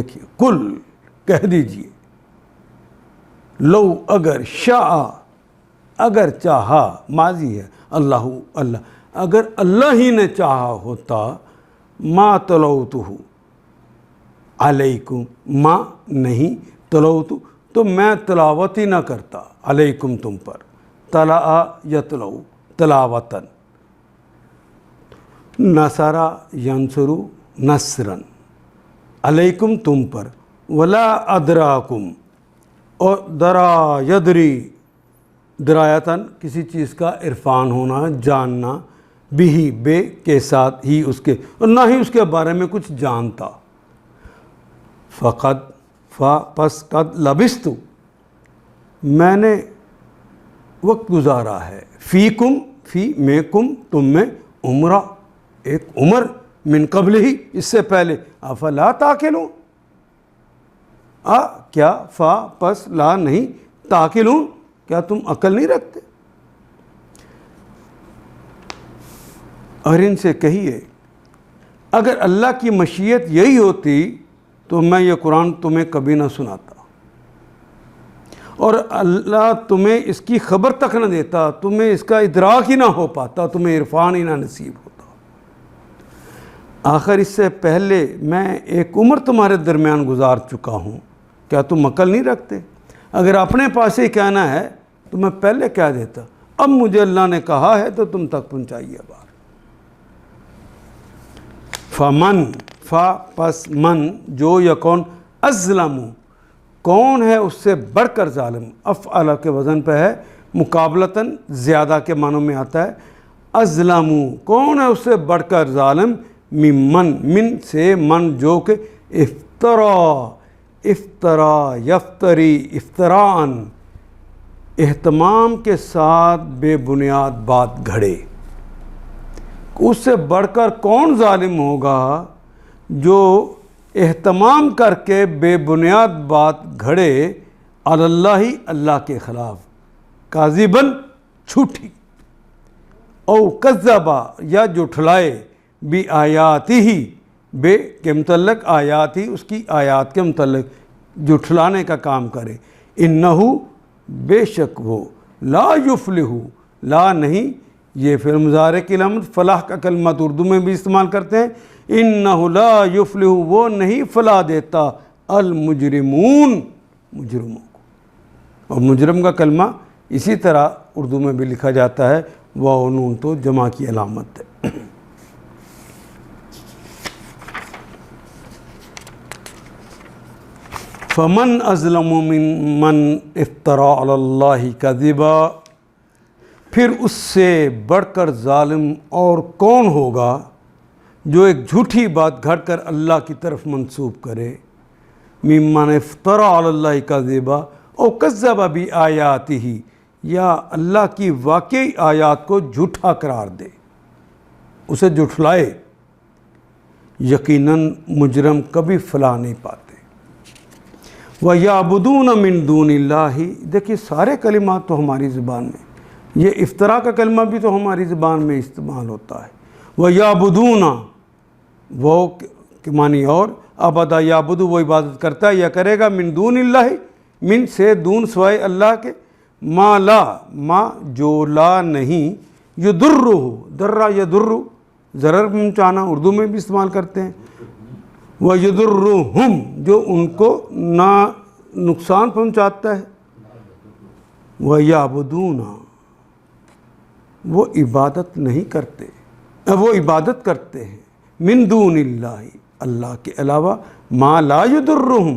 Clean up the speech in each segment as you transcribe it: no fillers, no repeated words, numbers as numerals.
دیکھیے کل کہہ دیجئے، لو اگر شاء اگر چاہا، ماضی ہے، اللہ اگر اللہ ہی نے چاہا ہوتا، ما تلوتہ علیکم، ما نہیں، تلوت تو میں تلاوت ہی نہ کرتا، علیکم تم پر، تلا یتلو تلاوتن، نصرا ینصرو نصرن، علیکم تم پر، ولا ادراکم اور درا یدری، درایتاً کسی چیز کا عرفان ہونا، جاننا، بھی بے کے ساتھ ہی اس کے، اور نہ ہی اس کے بارے میں کچھ جانتا، فقد پس قد لبستو میں نے وقت گزارا ہے، فیکم فی میں کم تم میں، عمرہ ایک عمر، من قبل ہی اس سے پہلے، افلا تاکلون کیا فا پس لا نہیں، تاکلون کیا تم عقل نہیں رکھتے؟ اور ان سے کہیے اگر اللہ کی مشیت یہی ہوتی تو میں یہ قرآن تمہیں کبھی نہ سناتا، اور اللہ تمہیں اس کی خبر تک نہ دیتا، تمہیں اس کا ادراک ہی نہ ہو پاتا، تمہیں عرفان ہی نہ نصیب ہوتا۔ آخر اس سے پہلے میں ایک عمر تمہارے درمیان گزار چکا ہوں، کیا تم عقل نہیں رکھتے؟ اگر اپنے پاس ہی کہنا ہے تو میں پہلے کہہ دیتا، اب مجھے اللہ نے کہا ہے تو تم تک پہنچائیے بات۔ فمن فا پس من جو یا کون، ازلم کون ہے اس سے بڑھ کر ظالم، افعل کے وزن پہ ہے، مقابلتاً زیادہ کے معنوں میں آتا ہے، ازلم کون ہے اس سے بڑھ کر ظالم، ممن من سے من جو کہ افطرا یفتری افطران اہتمام کے ساتھ بے بنیاد بات گھڑے، اس سے بڑھ کر کون ظالم ہوگا جو اہتمام کر کے بے بنیاد بات گھڑے، علی اللہ اللہ کے خلاف، کاذباً جھوٹی، او کذبا یا جھٹلائے، بھی آیاتی ہی بے کے متعلق، آیات ہی اس کی آیات کے متعلق جھٹلانے کا کام کرے، انہو بے شک وہ، لا یفلح لا نہیں، یہ فعل مضارع کی علامت، فلاح کا کلمہ اردو میں بھی استعمال کرتے ہیں، انہ لا یفلح وہ نہیں فلاح دیتا، المجرمون مجرموں کو، اور مجرم کا کلمہ اسی طرح اردو میں بھی لکھا جاتا ہے، واو نون تو جمع کی علامت ہے۔ فمن ازلم ممن افترا علی اللہ کذبا پھر اس سے بڑھ کر ظالم اور کون ہوگا جو ایک جھوٹی بات گھڑ کر اللہ کی طرف منسوب کرے، ممن افترا علی اللہ کذبا او کذب بآیاتہ یا اللہ کی واقعی آیات کو جھوٹا قرار دے، اسے جھٹلائے، یقیناً مجرم کبھی فلاح نہیں پاتے۔ وَيَعْبُدُونَ مِن دُونِ اللَّهِ دیکھیے سارے کلمات تو ہماری زبان میں، یہ افتراء کا کلمہ بھی تو ہماری زبان میں استعمال ہوتا ہے، وَيَعْبُدُونَ وہ کے معنی، اور عبدہ یعبد وہ عبادت کرتا ہے یا کرے گا، من دون اللہ من سے دون سوائے اللہ کے، ما لا ما جو لا نہیں، یضرہ درہ یضر ضرر پہنچانا اردو میں بھی استعمال کرتے ہیں، وَيُضُرُّهُمْ جو ان کو نہ نقصان پہنچاتا ہے، وَيَعْبُدُونَ وہ عبادت نہیں کرتے، وہ عبادت کرتے ہیں، من دون اللہ اللہ کے علاوہ، ما لا یضرہم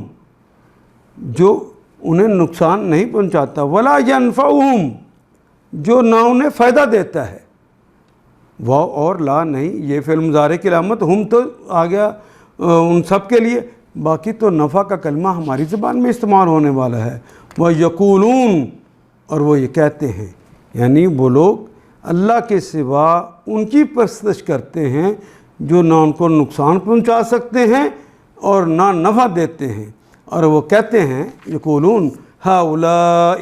جو انہیں نقصان نہیں پہنچاتا، ولا ینفعہم جو نہ انہیں فائدہ دیتا ہے، وہ اور لا نہیں، یہ فعل مضارع کی علامت، ہم تو آ گیا ان سب کے لیے، باقی تو نفع کا کلمہ ہماری زبان میں استعمال ہونے والا ہے، وہ یقولون اور وہ یہ کہتے ہیں، یعنی وہ لوگ اللہ کے سوا ان کی پرستش کرتے ہیں جو نہ ان کو نقصان پہنچا سکتے ہیں اور نہ نفع دیتے ہیں، اور وہ کہتے ہیں یقولون ہؤلاء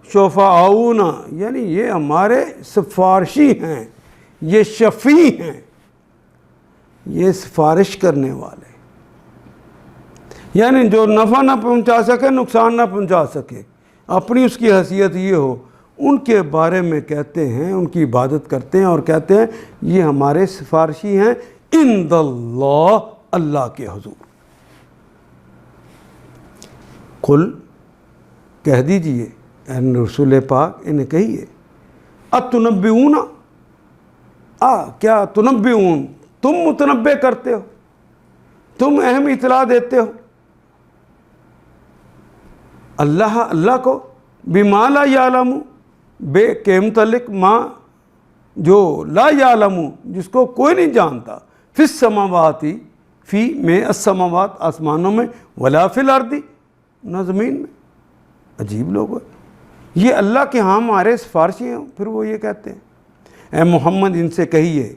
شفعاؤنا یعنی یہ ہمارے سفارشی ہیں، یہ شفیع ہیں، یہ سفارش کرنے والے، یعنی جو نفع نہ پہنچا سکے، نقصان نہ پہنچا سکے، اپنی اس کی حیثیت یہ ہو، ان کے بارے میں کہتے ہیں، ان کی عبادت کرتے ہیں اور کہتے ہیں یہ ہمارے سفارشی ہیں عند اللہ، اللہ کے حضور۔ قل کہہ دیجئے اے رسول پاک انہیں کہیے، اتنبئون، کیا تنبئون، تم متنبع کرتے ہو، تم اہم اطلاع دیتے ہو اللہ کو، بما لا یعلم، بے کے متعلق، ما جو لا یعلم، جس کو کوئی نہیں جانتا، فی السماوات، فی میں السماوات آسمانوں میں، ولا فی الارض نہ زمین میں۔ عجیب لوگ ہیں یہ، اللہ کے ہاں ہمارے سفارشی ہیں، پھر وہ یہ کہتے ہیں۔ اے محمد ان سے کہیے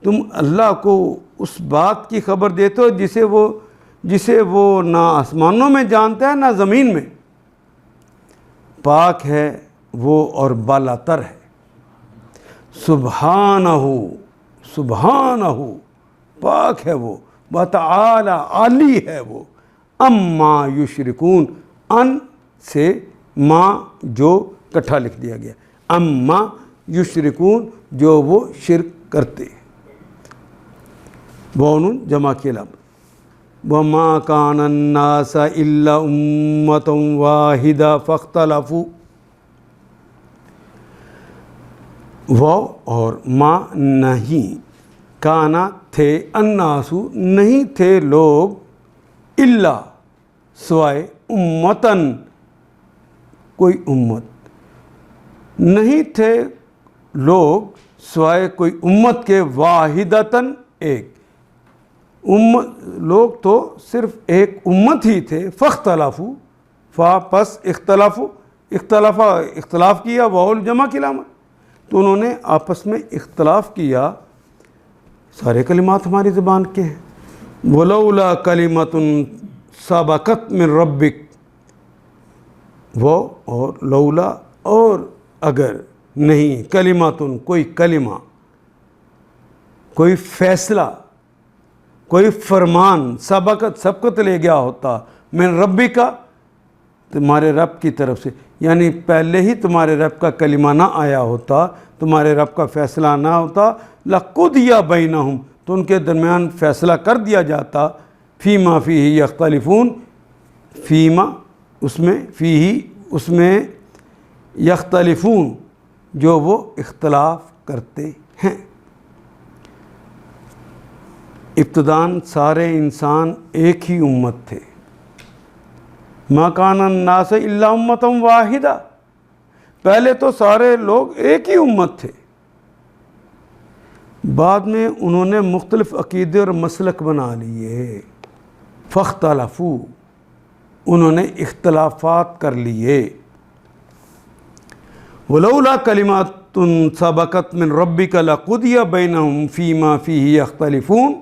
تم اللہ کو اس بات کی خبر دیتے ہو جسے وہ نہ آسمانوں میں جانتا ہے نہ زمین میں، پاک ہے وہ اور بالا تر ہے، سبحانہ سبحانہ پاک ہے وہ، وتعالی عالی ہے وہ، اما یشرکون، ان سے ما جو کٹھا لکھ دیا گیا، اما یشرکون جو وہ شرک کرتے، بون جمع کے لفظ، وما کان الناس الا امۃ واحدہ فاختلفوا، وہ اور ما نہیں، کانا تھے، الناسو نہیں تھے لوگ، الا سوائے، امتن کوئی امت، نہیں تھے لوگ سوائے کوئی امت کے، واحدتاً ایک لوگ تو صرف ایک امت ہی تھے، فاختلفوا، فا پس اختلاف کیا، واو جمع کی علامت، تو انہوں نے آپس میں اختلاف کیا۔ سارے کلمات ہماری زبان کے ہیں، ولولا کلمۃ سبقت من ربک، وہ اور لولا اور اگر نہیں، کلماتن کوئی کلمہ، کوئی فیصلہ، کوئی فرمان، سبقت لے گیا ہوتا، من ربی کا، تمہارے رب کی طرف سے، یعنی پہلے ہی تمہارے رب کا کلمہ نہ آیا ہوتا، تمہارے رب کا فیصلہ نہ ہوتا، لقضی بینہم، تو ان کے درمیان فیصلہ کر دیا جاتا، فیما فیہ یختلفون، فیما اس میں یختلفون جو وہ اختلاف کرتے ہیں۔ ابتداً سارے انسان ایک ہی امت تھے، ما کان الناس الا امۃ واحدہ، پہلے تو سارے لوگ ایک ہی امت تھے، بعد میں انہوں نے مختلف عقیدے اور مسلک بنا لیے، فاختلفوا، انہوں نے اختلافات کر لیے، ولولا کلمات سبقت من ربک لقضی بینہم فیما فیہ یختلفون،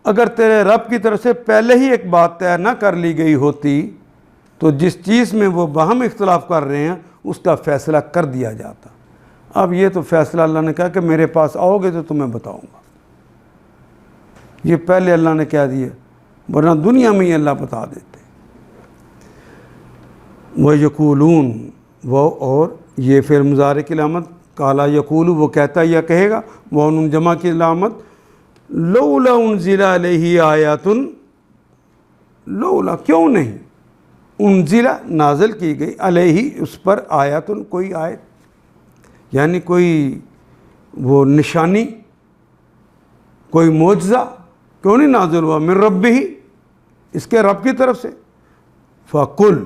اگر تیرے رب کی طرف سے پہلے ہی ایک بات طے نہ کر لی گئی ہوتی تو جس چیز میں وہ باہم اختلاف کر رہے ہیں اس کا فیصلہ کر دیا جاتا۔ اب یہ تو فیصلہ اللہ نے کہا کہ میرے پاس آؤ گے تو تمہیں بتاؤں گا، یہ پہلے اللہ نے کہہ دیا، ورنہ دنیا میں ہی اللہ بتا دیتے۔ وَيَقُولُونَ، وہ اور یہ فعل مضارع کی علامت، کالا یقول وہ کہتا یا کہے گا، وہ جمع کی علامت، لولا انزل علیہ آیات، لولا کیوں نہیں، انزل نازل کی گئی، علیہ اس پر، آیات کوئی آیت، یعنی کوئی وہ نشانی، کوئی معجزہ کیوں نہیں نازل ہوا، من ربہ، اس کے رب کی طرف سے، فقل،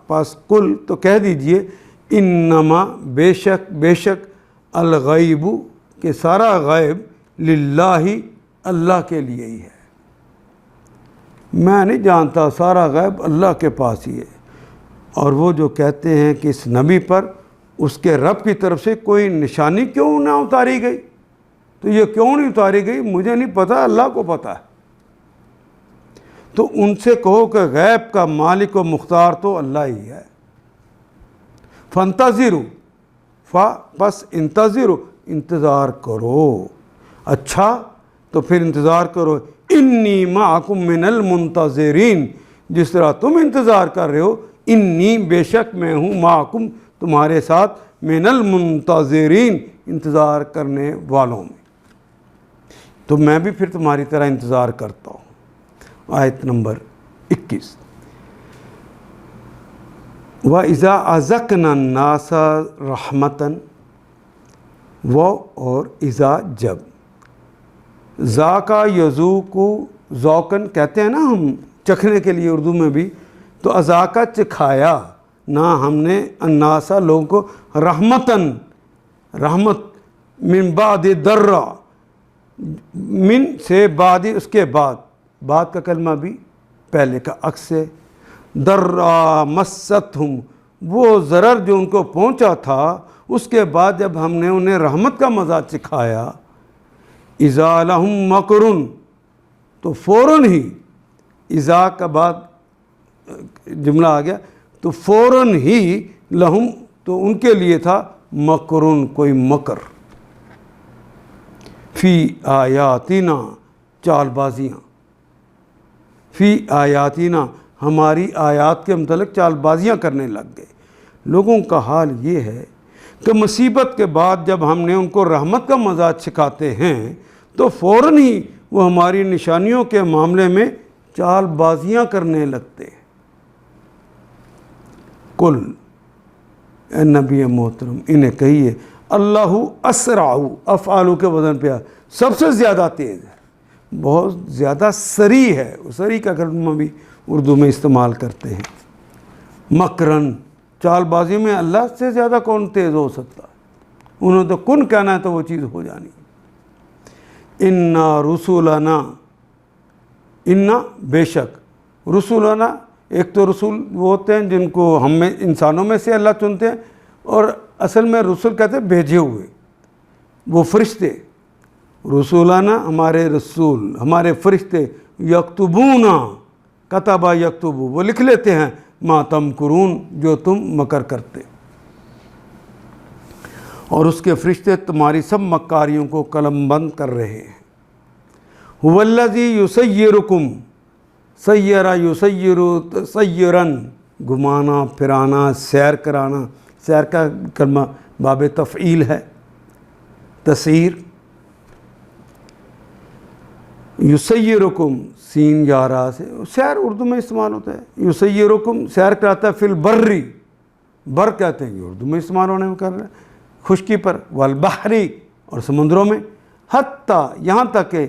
پس کل تو کہہ دیجئے، انما بے شک الغیب کہ سارا غیب، للہ اللہ کے لیے ہی ہے، میں نہیں جانتا، سارا غیب اللہ کے پاس ہی ہے۔ اور وہ جو کہتے ہیں کہ اس نبی پر اس کے رب کی طرف سے کوئی نشانی کیوں نہ اتاری گئی، تو یہ کیوں نہیں اتاری گئی مجھے نہیں پتا، اللہ کو پتا ہے، تو ان سے کہو کہ غیب کا مالک و مختار تو اللہ ہی ہے۔ فانتظروا، پس انتظروا، انتظار کرو، اچھا تو پھر انتظار کرو، انی معکم من المنتظرین، جس طرح تم انتظار کر رہے ہو، انی بے شک میں ہوں، معکم تمہارے ساتھ، من المنتظرین انتظار کرنے والوں میں، تو میں بھی پھر تمہاری طرح انتظار کرتا ہوں۔ آیت نمبر 21، وَإِذَا أَذَقْنَا النَّاسَ رَحْمَةً، وہ اور اذا جب، ذاقا یذوق، ذوقن کہتے ہیں نا ہم چکھنے کے لیے اردو میں بھی، تو اذاقا چکھایا نہ ہم نے الناسا لوگوں کو، رحمتاً رحمت، من بعد ضرا، من سے بعد اس کے بعد، بعد کا کلمہ بھی پہلے کا عکس ہے، ضرا مستہم، وہ ضرر جو ان کو پہنچا تھا اس کے بعد جب ہم نے انہیں رحمت کا مزہ چکھایا، اذا لہم مکرن، تو فوراً ہی، اذا کا بعد جملہ آ گیا تو فوراً ہی، لہم تو ان کے لیے تھا، مکرن کوئی مکر، فی آیاتنا چال بازیاں، فی آیاتنا ہماری آیات کے متعلق چال بازیاں کرنے لگ گئے۔ لوگوں کا حال یہ ہے کہ مصیبت کے بعد جب ہم نے ان کو رحمت کا مزہ چکھاتے ہیں تو فوراً ہی وہ ہماری نشانیوں کے معاملے میں چال بازیاں کرنے لگتے ہیں۔ کل، اے نبی محترم انہیں کہیے، اللہ اسرع، افعالو کے وزن پہ سب سے زیادہ تیز ہے، بہت زیادہ سریع ہے، سریع کا کلمہ بھی اردو میں استعمال کرتے ہیں۔ مکرن، چال بازی میں اللہ سے زیادہ کون تیز ہو سکتا ہے؟ انہوں نے تو کن کہنا ہے تو وہ چیز ہو جانی۔ انا رسولنا، انا بے شک، رسولنا ایک تو رسول وہ ہوتے ہیں جن کو ہم میں انسانوں میں سے اللہ چنتے ہیں، اور اصل میں رسول کہتے ہیں بھیجے ہوئے، وہ فرشتے، رسولنا ہمارے رسول، ہمارے فرشتے، یکتبونا، کتبہ یکتبو، وہ لکھ لیتے ہیں، ما تمکرون، جو تم مکر کرتے، اور اس کے فرشتے تمہاری سب مکاریوں کو قلم بند کر رہے ہیں۔ هو الذی یسیرکم، سیرا یسیر تسیرن، گھمانا پھرانا، سیر کرانا، سیر کا کلمہ باب تفعیل ہے، تسیر، یسیرکم، سین یا را سے سیر اردو میں استعمال ہوتا ہے، یسیرکم سیر کراتا ہے، فی البری، بر کہتے ہیں، یہ اردو میں استعمال ہونے میں کر رہا ہے، خشکی پر، والبحری، اور سمندروں میں، حتیٰ یہاں تک کہ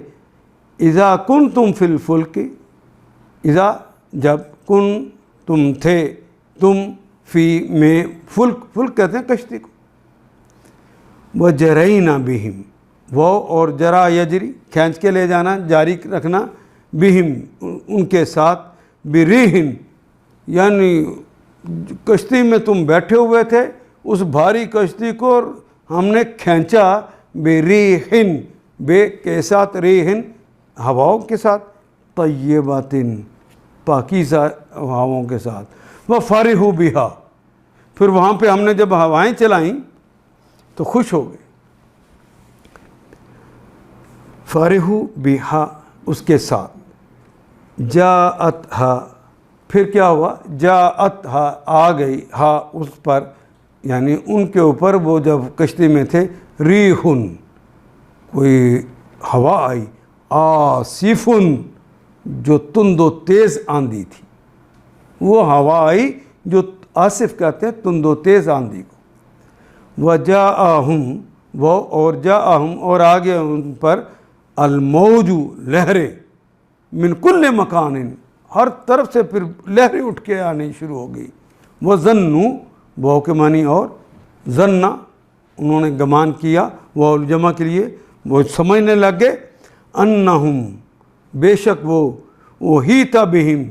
اذا کنتم فی الفلک، اذا جب، کن تم تھے، تم فی میں، فلک، فلک کہتے ہیں کشتی کو، وجرینا بہم، وہ اور جرا یجری کھینچ کے لے جانا، جاری رکھنا، بہم ان کے ساتھ، بریحن یعنی کشتی میں تم بیٹھے ہوئے تھے، اس بھاری کشتی کو ہم نے کھینچا، بریحن، بے کے ساتھ، ریحن ہواؤں کے ساتھ، طیباتن پاکیزہ ہواؤں کے ساتھ، وفرحوا بہا، پھر وہاں پہ ہم نے جب ہوائیں چلائیں تو خوش ہو گئے، فرحوا بہا اس کے ساتھ، جاءتھا پھر کیا ہوا، جاءتھا آ گئی، ہا اس پر یعنی ان کے اوپر، وہ جب کشتی میں تھے، ریحن کوئی ہوا آئی، آصفن جو تند و تیز آندھی تھی، وہ ہوا آئی جو آصف کہتے ہیں تند و تیز آندھی کو، وجاءہم وہ اور جاءہم اور آگے ان پر، الموج لہریں، من کل مکان ہر طرف سے پھر لہریں اٹھ کے آنی شروع ہو گئی، وظنوا وہ کے معنی اور، ظنّا انہوں نے گمان کیا، وہ جمع کے لیے، وہ سمجھنے لگ گئے، انہم بے شک وہ، احیط بہم،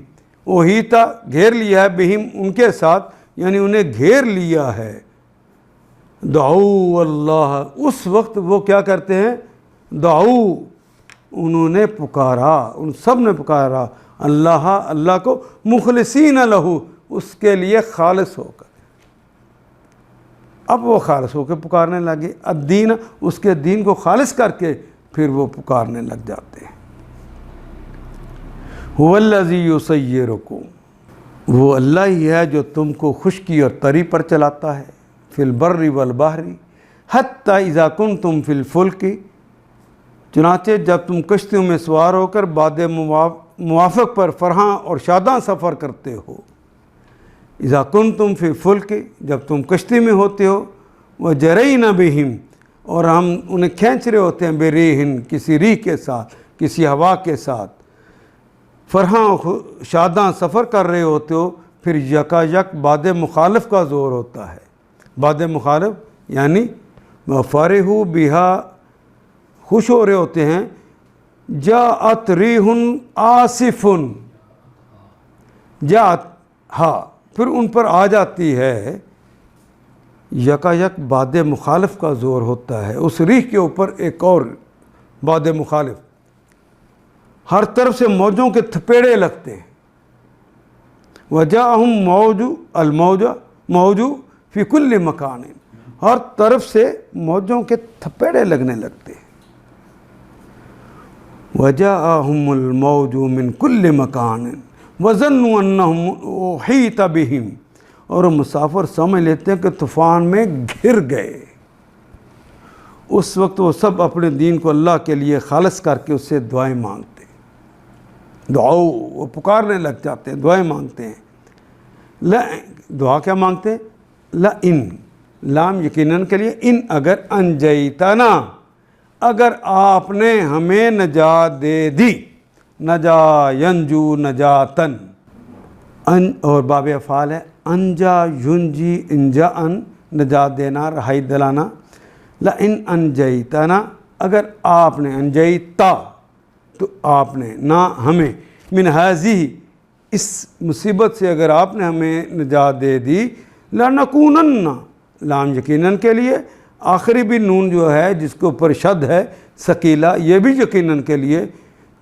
احیط گھیر لیا ہے، بہم ان کے ساتھ یعنی انہیں گھیر لیا ہے، دعو اللہ اس وقت وہ کیا کرتے ہیں، دعو انہوں نے پکارا، ان سب نے پکارا، اللہ اللہ کو، مخلصین لہو اس کے لیے خالص ہو کر، اب وہ خالص ہو کے پکارنے لگے، الدین اس کے دین کو خالص کر کے، پھر وہ پکارنے لگ جاتے ہیں۔ هو الذی یسیرکم، وہ اللہ ہی ہے جو تم کو خشکی اور تری پر چلاتا ہے، فی البر والبحر حتی اذا کنتم فی الفلک، چنانچہ جب تم کشتیوں میں سوار ہو کر باد موافق پر فرحاں اور شاداں سفر کرتے ہو، اذا کنتم فی الفلک، جب تم کشتی میں ہوتے ہو، وجرین بہم، اور ہم انہیں کھینچ رہے ہوتے ہیں بریہن، کسی ریح کے ساتھ، کسی ہوا کے ساتھ، فرحاں شاداں سفر کر رہے ہوتے ہو، پھر یکا یک باد مخالف کا زور ہوتا ہے۔ باد مخالف یعنی فرحوا بہا، خوش ہو رہے ہوتے ہیں، جاءت ریح آصف، جاءت، ہاں پھر ان پر آ جاتی ہے، یکا یک باد مخالف کا زور ہوتا ہے، اس ریح کے اوپر ایک اور باد مخالف، ہر طرف سے موجوں کے تھپیڑے لگتے ہیں۔ وجاءہم الموج فی کل مکان، ہر طرف سے موجوں کے تھپیڑے لگنے لگتے ہیں۔ وجاءہم الموج من کل مکان وظنوا انہم احیط بہم، اور مسافر سمجھ لیتے ہیں کہ طوفان میں گھر گئے۔ اس وقت وہ سب اپنے دین کو اللہ کے لیے خالص کر کے اس سے دعائیں مانگتے ہیں، وہ پکارنے لگ جاتے ہیں، دعائیں مانگتے ہیں۔ دعا کیا مانگتے ہیں؟ لئن، لام یقیناً کے لیے، ان اگر، انجیتنا، اگر آپ نے ہمیں نجات دے دی، نجا ینجو نجاتن، اور باب افعال ہے، انجا ینجی، انجا ان، نجات دینا، رہائی دلانا۔ لئن انجیتنا، اگر آپ نے، انجیتا تو آپ نے، نہ ہمیں، من ہذہ، اس مصیبت سے اگر آپ نے ہمیں نجات دے دی، لنکونن، لام یقیناً کے لیے، آخری بھی نون جو ہے جس کے اوپر شد ہے ثقیلہ، یہ بھی یقیناً کے لیے،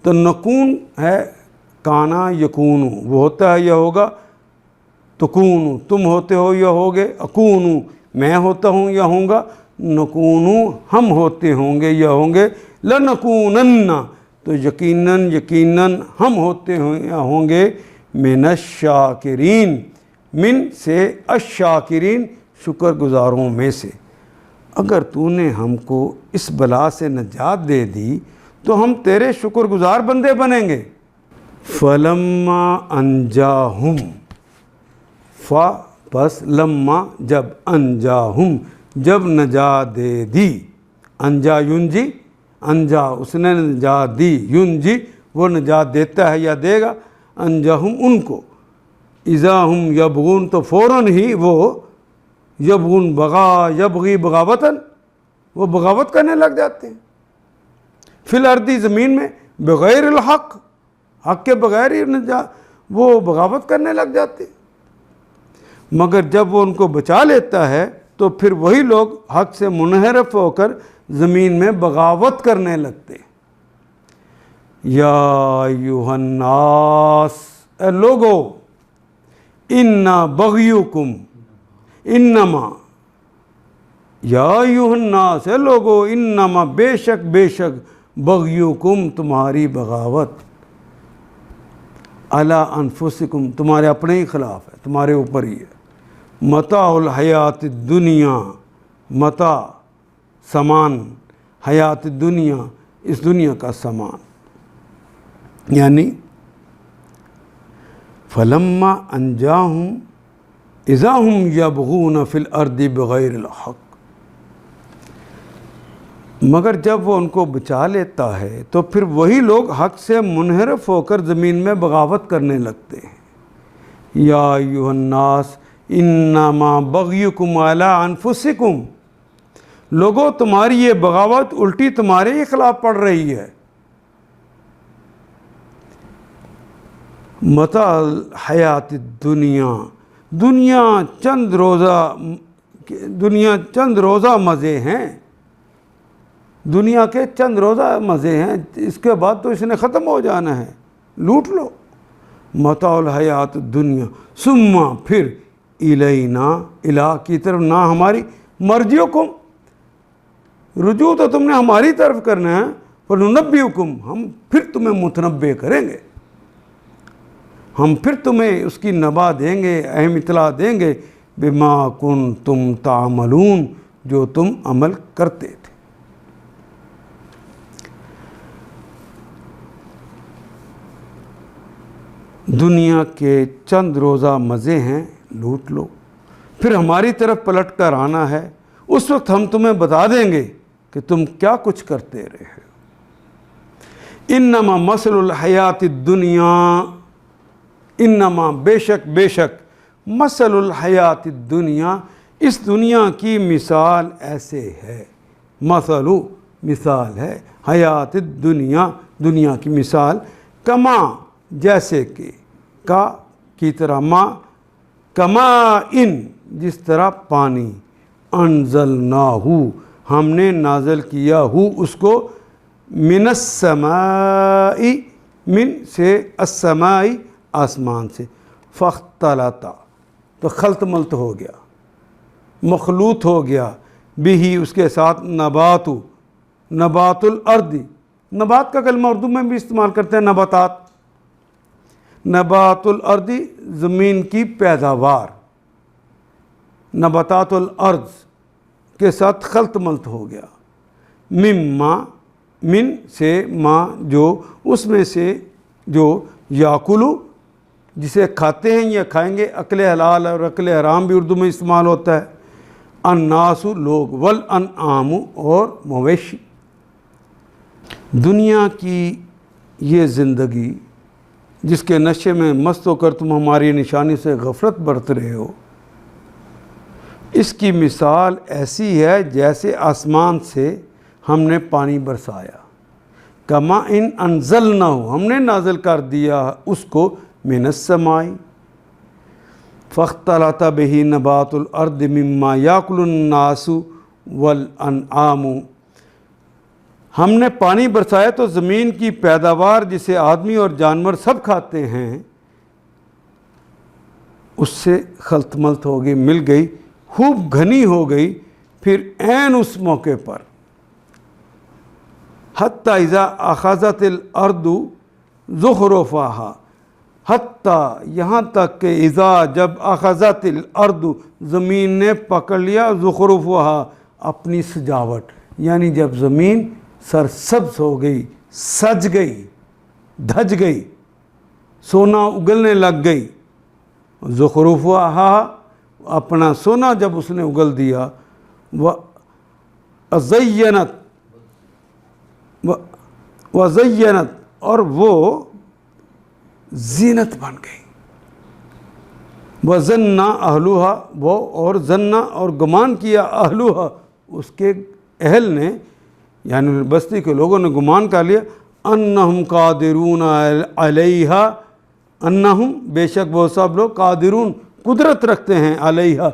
تو نکون ہے کانا یکونو، وہ ہوتا ہے یا ہوگا، تکونو تم ہوتے ہو یا ہوگے، اکونو میں ہوتا ہوں یا ہوں گا، نکونو ہم ہوتے ہوں گے یا ہوں گے، لنکونن تو یقیناً ہم ہوتے ہوں یا ہوں گے، من الشاکرین، من سے الشاکرین، شکر گزاروں میں سے۔ اگر تو نے ہم کو اس بلا سے نجات دے دی تو ہم تیرے شکر گزار بندے بنیں گے۔ فلما انجاہم، پس لما جب، انجاہم جب نجات دے دی، انجا ینجی، انجا اس نے نجات دی، ینجی وہ نجات دیتا ہے یا دے گا، انجاہم ان کو، اذا ہم یبغون تو فوراً ہی وہ، یبغون بغا یبغی بغاوتاً، وہ بغاوت کرنے لگ جاتے ہیں، فی الارض زمین میں، بغیر الحق، حق کے بغیر ہی وہ بغاوت کرنے لگ جاتے ہیں۔ مگر جب وہ ان کو بچا لیتا ہے تو پھر وہی لوگ حق سے منحرف ہو کر زمین میں بغاوت کرنے لگتے ہیں۔ یا ایھا الناس، اے لوگو، انا بغیکم، انما، یا ایھا الناس، اے لوگو، انما بے شک بغیکم تمہاری بغاوت، علی انفسکم تمہارے اپنے ہی خلاف ہے، تمہارے اوپر ہی ہے، متاع الحیات الدنیا، متاع سامان، حیات دنیا اس دنیا کا سامان، یعنی فلما انجاہم اذا ہم یبغون فی الارض بغیر الحق، مگر جب وہ ان کو بچا لیتا ہے تو پھر وہی لوگ حق سے منحرف ہو کر زمین میں بغاوت کرنے لگتے ہیں۔ یا ایھا الناس انما بغیکم علی انفسکم، لوگوں تمہاری یہ بغاوت الٹی تمہارے ہی خلاف پڑ رہی ہے، متاع الحیات الدنیا، دنیا چند روزہ مزے ہیں، دنیا کے چند روزہ مزے ہیں، اس کے بعد تو اس نے ختم ہو جانا ہے، لوٹ لو، متاع الحیات الدنیا، ثم پھر الینا، الہ کی طرف، نہ ہماری، مرجعکم رجوع تو تم نے ہماری طرف کرنا ہے، فَنُنَبِّئُكُمْ ہم پھر تمہیں متنبع کریں گے، ہم پھر تمہیں اس کی نبا دیں گے، اہم اطلاع دیں گے، بما کنتم تعملون جو تم عمل کرتے تھے۔ دنیا کے چند روزہ مزے ہیں، لوٹ لو، پھر ہماری طرف پلٹ کر آنا ہے، اس وقت ہم تمہیں بتا دیں گے کہ تم کیا کچھ کرتے رہے۔ انما مثل الحیات الدنیا، انما بے شک مثل الحیات الدنیا، اس دنیا کی مثال ایسے ہے، مثال ہے، حیات الدنیا دنیا کی مثال، کما جیسے کہ، کی طرح، کما ان جس طرح پانی، انزلناہ ہم نے نازل کیا ہو اس کو، من السماء من سے، السماء آسمان سے، فاختلط تو خلط ملط ہو گیا، مخلوط ہو گیا، بھی اس کے ساتھ، نبات الارض، نبات کا کلمہ اردو میں بھی استعمال کرتے ہیں، نبات الارض زمین کی پیداوار، نباتات الارض کے ساتھ خلط ملط ہو گیا، من سے، ما جو، اس میں سے جو، یاکلو جسے کھاتے ہیں یا کھائیں گے، عقل حلال اور عقل حرام بھی اردو میں استعمال ہوتا ہے، الناس لوگ، والانعام اور مویشی۔ دنیا کی یہ زندگی جس کے نشے میں مست ہو کر تم ہماری نشانی سے غفلت برت رہے ہو، اس کی مثال ایسی ہے جیسے آسمان سے ہم نے پانی برسایا، کما ان انزلنا ہم نے نازل کر دیا اس کو، من السماء فاختلط به نبات الارض مما یاکل الناس والانعام، ہم نے پانی برسایا تو زمین کی پیداوار جسے آدمی اور جانور سب کھاتے ہیں اس سے خلط ملط ہو گئی، مل گئی، خوب گھنی ہو گئی، پھر عین اس موقع پر، حتی اذا اخذت الارض زخرفہا، حتی یہاں تک کہ اذا جب اخذت الارض زمین نے پکڑ لیا، زخرفہا اپنی سجاوٹ، یعنی جب زمین سرسبز ہو گئی، سج گئی، دھج گئی، سونا اگلنے لگ گئی، زخرفہا اپنا سونا جب اس نے اگل دیا، وزینت اور وہ زینت بن گئی، وظنّا اہلھا وہ، اور ظنّا اور گمان کیا، اہلھا اس کے اہل نے، یعنی بستی کے لوگوں نے گمان کر لیا، انہم قادرون علیہا، انہم بے شک وہ سب لوگ، قادرون قدرت رکھتے ہیں، علیہا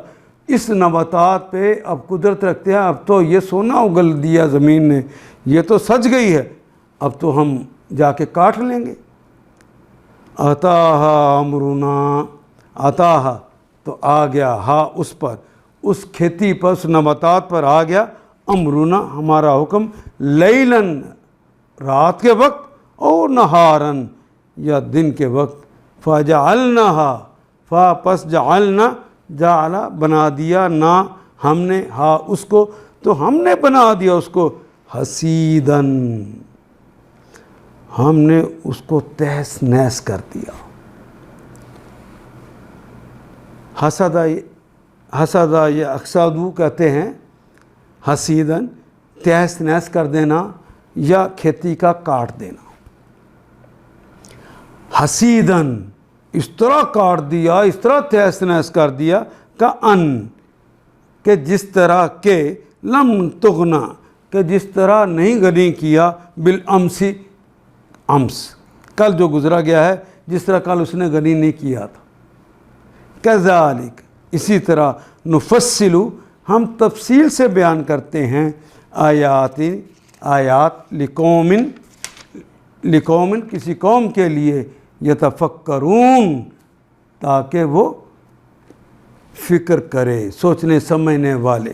اس نباتات پہ، اب قدرت رکھتے ہیں، اب تو یہ سونا اگل دیا زمین نے، یہ تو سج گئی ہے، اب تو ہم جا کے کاٹ لیں گے۔ اتاہا امرنا، اتاہا تو آ گیا، ہا اس پر، اس کھیتی پر، اس نباتات پر آ گیا، امرنا ہمارا حکم، لیلاً رات کے وقت، اور نہاراً یا دن کے وقت، فجعلناہا پس جعلنا، جعلا بنا دیا، نا ہم نے، ہا اس کو، تو ہم نے بنا دیا اس کو، حسیداً ہم نے اس کو تہس نہس کر دیا۔ حسدہ یا اقصادو کہتے ہیں، حسیداً تہس نہس کر دینا یا کھیتی کا کاٹ دینا۔ حسیداً اس طرح کاٹ دیا، اس طرح تہس نہس کر دیا، کہ جس طرح کہ لم تغنا، کہ جس طرح نہیں غنی کیا، بالامس امس کل جو گزرا گیا ہے، جس طرح کل اس نے غنی نہیں کیا تھا۔ کذالک اسی طرح، نفصل ہم تفصیل سے بیان کرتے ہیں، آیات لقوم کسی قوم کے لیے، یتفکرون تاکہ وہ فکر کرے، سوچنے سمجھنے والے۔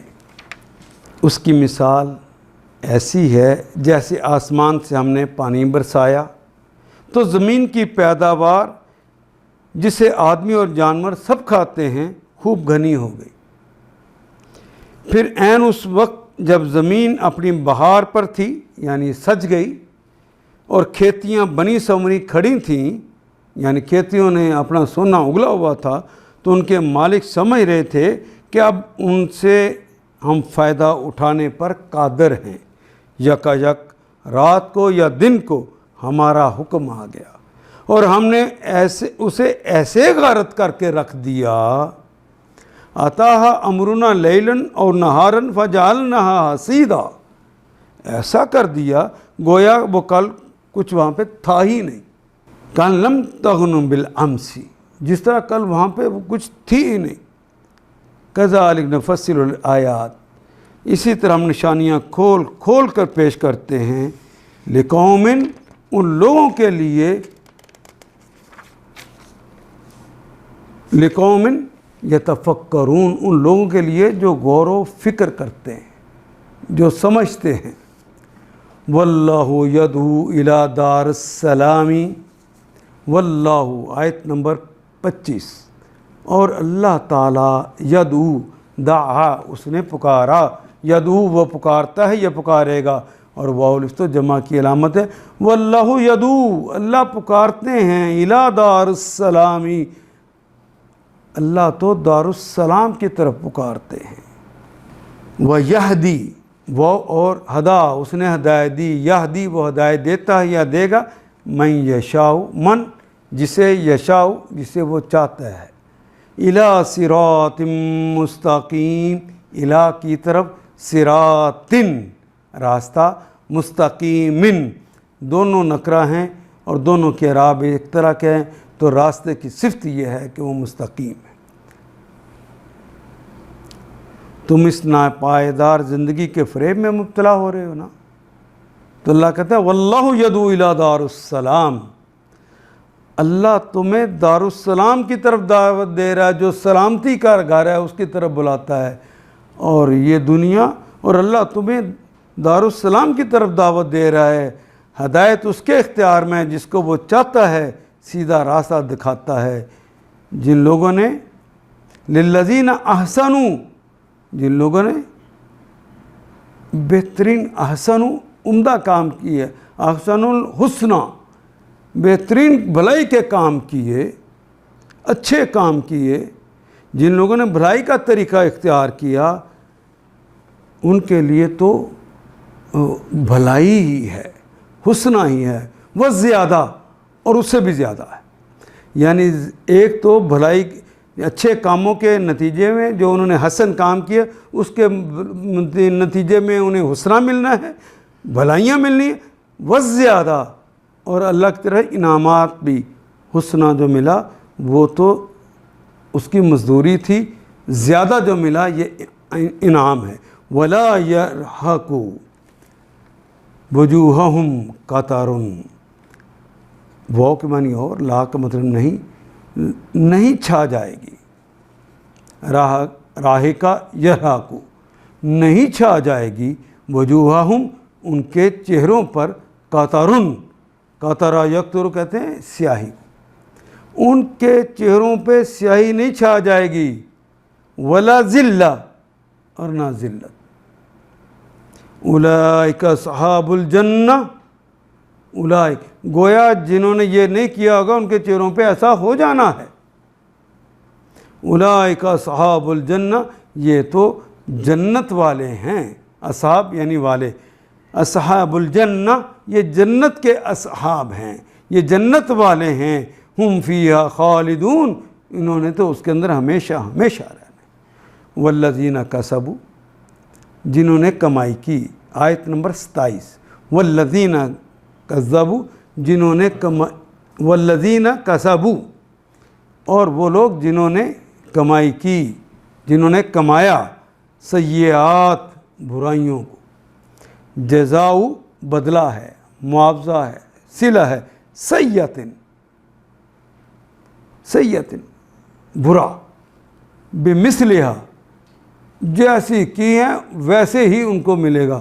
اس کی مثال ایسی ہے جیسے آسمان سے ہم نے پانی برسایا تو زمین کی پیداوار جسے آدمی اور جانور سب کھاتے ہیں خوب گھنی ہو گئی۔ پھر عین اس وقت جب زمین اپنی بہار پر تھی یعنی سج گئی اور کھیتیاں بنی سنوری کھڑی تھیں، یعنی کھیتیوں نے اپنا سونا اگلا ہوا تھا، تو ان کے مالک سمجھ رہے تھے کہ اب ان سے ہم فائدہ اٹھانے پر قادر ہیں۔ یکایک رات کو یا دن کو ہمارا حکم آ گیا اور ہم نے اسے ایسے غارت کر کے رکھ دیا، اتاہا امرنا لیلن اور نہارن فجعلناہا حصیدا، ایسا کر دیا گویا وہ کل کچھ وہاں پہ تھا ہی نہیں۔ کان لم تغن بالامس، جس طرح کل وہاں پہ وہ کچھ تھی ہی نہیں۔ کذالک نفصل الآیات، اسی طرح ہم نشانیاں کھول کھول کر پیش کرتے ہیں، لقوم، ان لوگوں کے لیے، لقوم یتفکرون، ان لوگوں کے لیے جو غور و فکر کرتے ہیں، جو سمجھتے ہیں۔ واللہ یدعو الی دار السلام، واللہ آیت نمبر 25، اور اللہ تعالیٰ یدعو، دعا اس نے پکارا، یدعو وہ پکارتا ہے یا پکارے گا، اور واو الفتو جمع کی علامت ہے۔ واللہ یدعو، اللہ پکارتے ہیں، الی دار السلام، اللہ تو دار السلام کی طرف پکارتے ہیں۔ وَيَهْدِي، وہ اور ہدا اس نے ہدایت دی، یہدی وہ ہدایت دیتا ہے یا دے گا، من یشاء، من جسے یشاء جسے وہ چاہتا ہے، الی صراط مستقیم، الی کی طرف، صراطن راستہ، مستقیمن دونوں نکرہ ہیں اور دونوں کے اعراب ایک طرح کے ہیں، تو راستے کی صفت یہ ہے کہ وہ مستقیم ہے۔ تم اس ناپائیدار زندگی کے فریب میں مبتلا ہو رہے ہو نا، تو اللہ کہتا ہے واللہ یدعو الی دار السلام، اللہ تمہیں دار السلام کی طرف دعوت دے رہا ہے، جو سلامتی کا گھر ہے اس کی طرف بلاتا ہے، اور یہ دنیا، اور اللہ تمہیں دار السلام کی طرف دعوت دے رہا ہے۔ ہدایت اس کے اختیار میں جس کو وہ چاہتا ہے سیدھا راستہ دکھاتا ہے۔ جن لوگوں نے للذین احسنوا، جن لوگوں نے بہترین، احسنوا عمدہ کام کیے، احسن الحسنہ بہترین بھلائی کے کام کیے، اچھے کام کیے، جن لوگوں نے بھلائی کا طریقہ اختیار کیا، ان کے لیے تو بھلائی ہی ہے، حسنہ ہی ہے، وہ زیادہ اور اس سے بھی زیادہ ہے۔ یعنی ایک تو بھلائی اچھے کاموں کے نتیجے میں جو انہوں نے حسن کام کیے اس کے نتیجے میں انہیں حسنہ ملنا ہے، بھلائیاں ملنی ہیں، وہ زیادہ، اور اللہ کی طرح انعامات بھی، حسنہ جو ملا وہ تو اس کی مزدوری تھی، زیادہ جو ملا یہ انعام ہے۔ وَلَا يَرْحَقُ وُجُوهَهُمْ قَتَرٌ، وہ کے معنی اور، لا کا مطلب نہیں چھا جائے گی، راہ کا یرحقو نہیں چھا جائے گی، وجوہہم ان کے چہروں پر، قطرن، قطرہ یقطر کہتے ہیں سیاہی، ان کے چہروں پہ سیاہی نہیں چھا جائے گی، ولا ذلہ اور نہ ذلت۔ اولئک اصحاب الجنہ، اولئک گویا جنہوں نے یہ نہیں کیا ہوگا ان کے چہروں پہ ایسا ہو جانا ہے۔ اولئک اصحاب الجنہ، یہ تو جنت والے ہیں، اصحاب یعنی والے، اصحاب الجنہ یہ جنت کے اصحاب ہیں، یہ جنت والے ہیں، ہم فیہا خالدون، انہوں نے تو اس کے اندر ہمیشہ ہمیشہ رہنا ہے۔ والذین کسبوا، جنہوں نے کمائی کی، آیت نمبر 27، والذین کذبوا، جنہوں نے والذین کسبوا، اور وہ لوگ جنہوں نے کمائی کی، جنہوں نے کمایا، سیئات برائیوں کو، جزاؤ بدلہ ہے، معاوضہ ہے، صلہ ہے، سیئتن برا، بمثلہا جیسی کی ہیں ویسے ہی ان کو ملے گا۔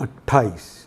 28,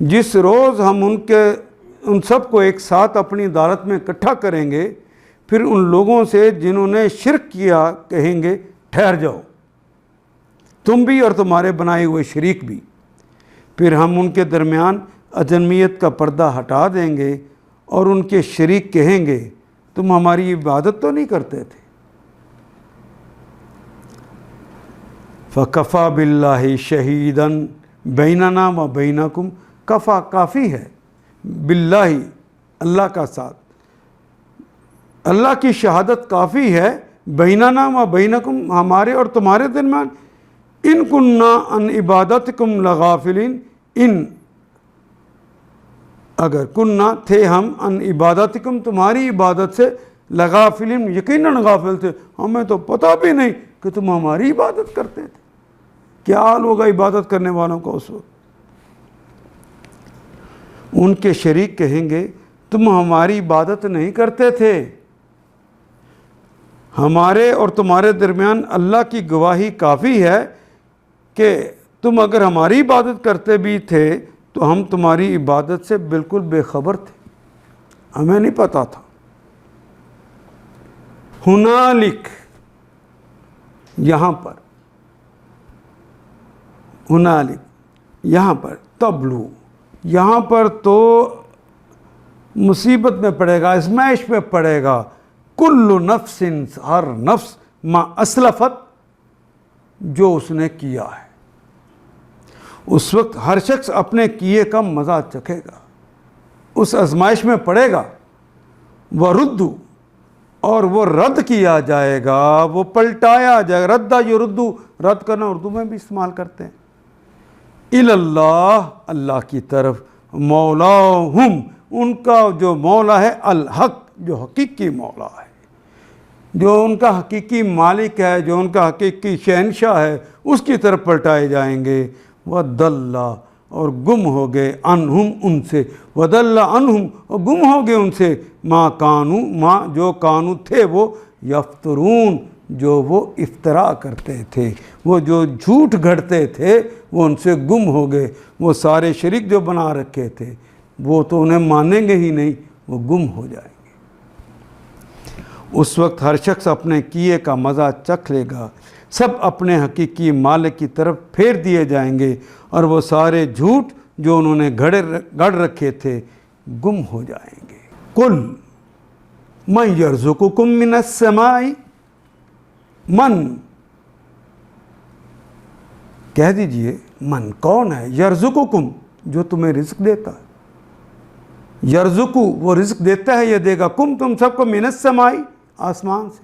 جس روز ہم ان سب کو ایک ساتھ اپنی عدالت میں اکٹھا کریں گے، پھر ان لوگوں سے جنہوں نے شرک کیا کہیں گے ٹھہر جاؤ، تم بھی اور تمہارے بنائے ہوئے شریک بھی۔ پھر ہم ان کے درمیان اجنمیت کا پردہ ہٹا دیں گے اور ان کے شریک کہیں گے تم ہماری عبادت تو نہیں کرتے تھے۔ فَكَفَى بِاللَّهِ شَهِيدًا بَيْنَنَا وَبَيْنَكُمْ، کفا کافی ہے، باللہ اللہ کا ساتھ، اللہ کی شہادت کافی ہے، بیننا و بینکم ہمارے اور تمہارے درمیان، ان کننا ان عبادتکم لغافلین، ان اگر کننا تھے ہم ان عبادتکم تمہاری عبادت سے لغافلین یقیناً غافل تھے، ہمیں تو پتہ بھی نہیں کہ تم ہماری عبادت کرتے تھے۔ کیا حال ہوگا عبادت کرنے والوں کو اس وقت؟ ان کے شریک کہیں گے تم ہماری عبادت نہیں کرتے تھے، ہمارے اور تمہارے درمیان اللہ کی گواہی کافی ہے کہ تم اگر ہماری عبادت کرتے بھی تھے تو ہم تمہاری عبادت سے بالکل بے خبر تھے، ہمیں نہیں پتا تھا۔ ہنالک یہاں پر، ہنالک یہاں پر، تبلو یہاں پر تو مصیبت میں پڑے گا، ازمائش میں پڑے گا، کل نفس ہر نفس ما اسلفت جو اس نے کیا ہے، اس وقت ہر شخص اپنے کیے کا مزہ چکھے گا، اس ازمائش میں پڑے گا۔ وردو اور وہ رد کیا جائے گا، وہ پلٹایا جائے گا، ردہ یردو رد کرنا اردو میں بھی استعمال کرتے ہیں، اللہ اللہ کی طرف، مولاہم ان کا جو مولا ہے، الحق جو حقیقی مولا ہے، جو ان کا حقیقی مالک ہے، جو ان کا حقیقی شہنشاہ ہے، اس کی طرف پلٹائے جائیں گے۔ وَضَلَّ اور گم ہو گئے، عنہم ان سے، وَضَلَّ عنہم اور گم ہو گئے ان سے، ما کانو ما جو کانو تھے وہ، یفترون جو وہ افترا کرتے تھے، وہ جو جھوٹ گھڑتے تھے وہ ان سے گم ہو گئے، وہ سارے شریک جو بنا رکھے تھے وہ تو انہیں مانیں گے ہی نہیں، وہ گم ہو جائیں گے۔ اس وقت ہر شخص اپنے کیے کا مزہ چکھ لے گا، سب اپنے حقیقی مالک کی طرف پھیر دیے جائیں گے، اور وہ سارے جھوٹ جو انہوں نے گڑھ رکھے تھے گم ہو جائیں گے۔ قل من یرزقکم من السماء، من کہہ دیجئے من کون ہے، یرزقکم جو تمہیں رزق دیتا ہے، یرزقو وہ رزق دیتا ہے یا دے گا، کم تم سب کو، من السماء آسمان سے،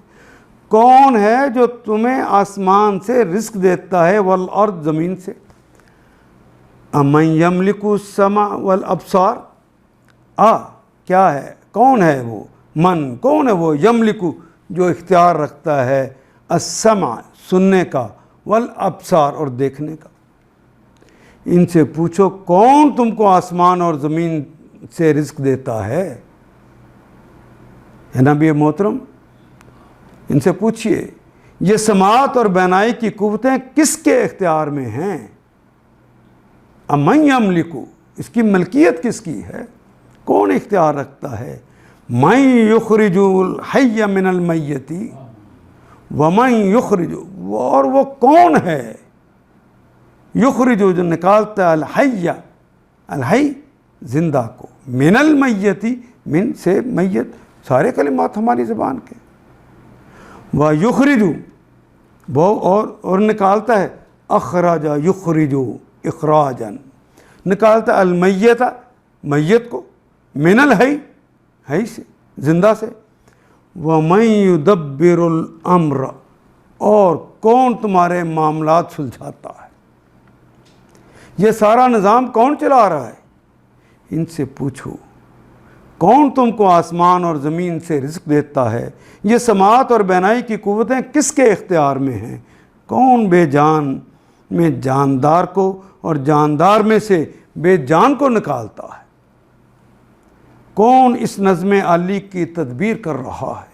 کون ہے جو تمہیں آسمان سے رزق دیتا ہے، والارض زمین سے، امن یملک السمع والابصار، کیا ہے، کون ہے وہ، من کون ہے وہ، یملکو جو اختیار رکھتا ہے، السمع سننے کا، والابصار اور دیکھنے کا۔ ان سے پوچھو کون تم کو آسمان اور زمین سے رزق دیتا ہے نبی محترم، ان سے پوچھئے یہ سماعت اور بینائی کی قوتیں کس کے اختیار میں ہیں، امن یملکو اس کی ملکیت کس کی ہے، کون اختیار رکھتا ہے، من یخرج الحی من المیت ومن یخرج، اور وہ کون ہے، یخرج جو نکالتا ہے، الحی الحی زندہ کو، من المیت من سے میت، سارے کلمات ہماری زبان کے، وَيُخْرِجُ وہ اور نکالتا ہے، اخراج یخرج اخراجا نکالتا ہے، المیت میت کو، من الحی حی سے زندہ سے، وَمَن يُدَبِّرُ الْأَمْرَ اور کون تمہارے معاملات سلجھاتا ہے، یہ سارا نظام کون چلا رہا ہے، ان سے پوچھو کون تم کو آسمان اور زمین سے رزق دیتا ہے، یہ سماعت اور بینائی کی قوتیں کس کے اختیار میں ہیں، کون بے جان میں جاندار کو اور جاندار میں سے بے جان کو نکالتا ہے، کون اس نظم عالی کی تدبیر کر رہا ہے۔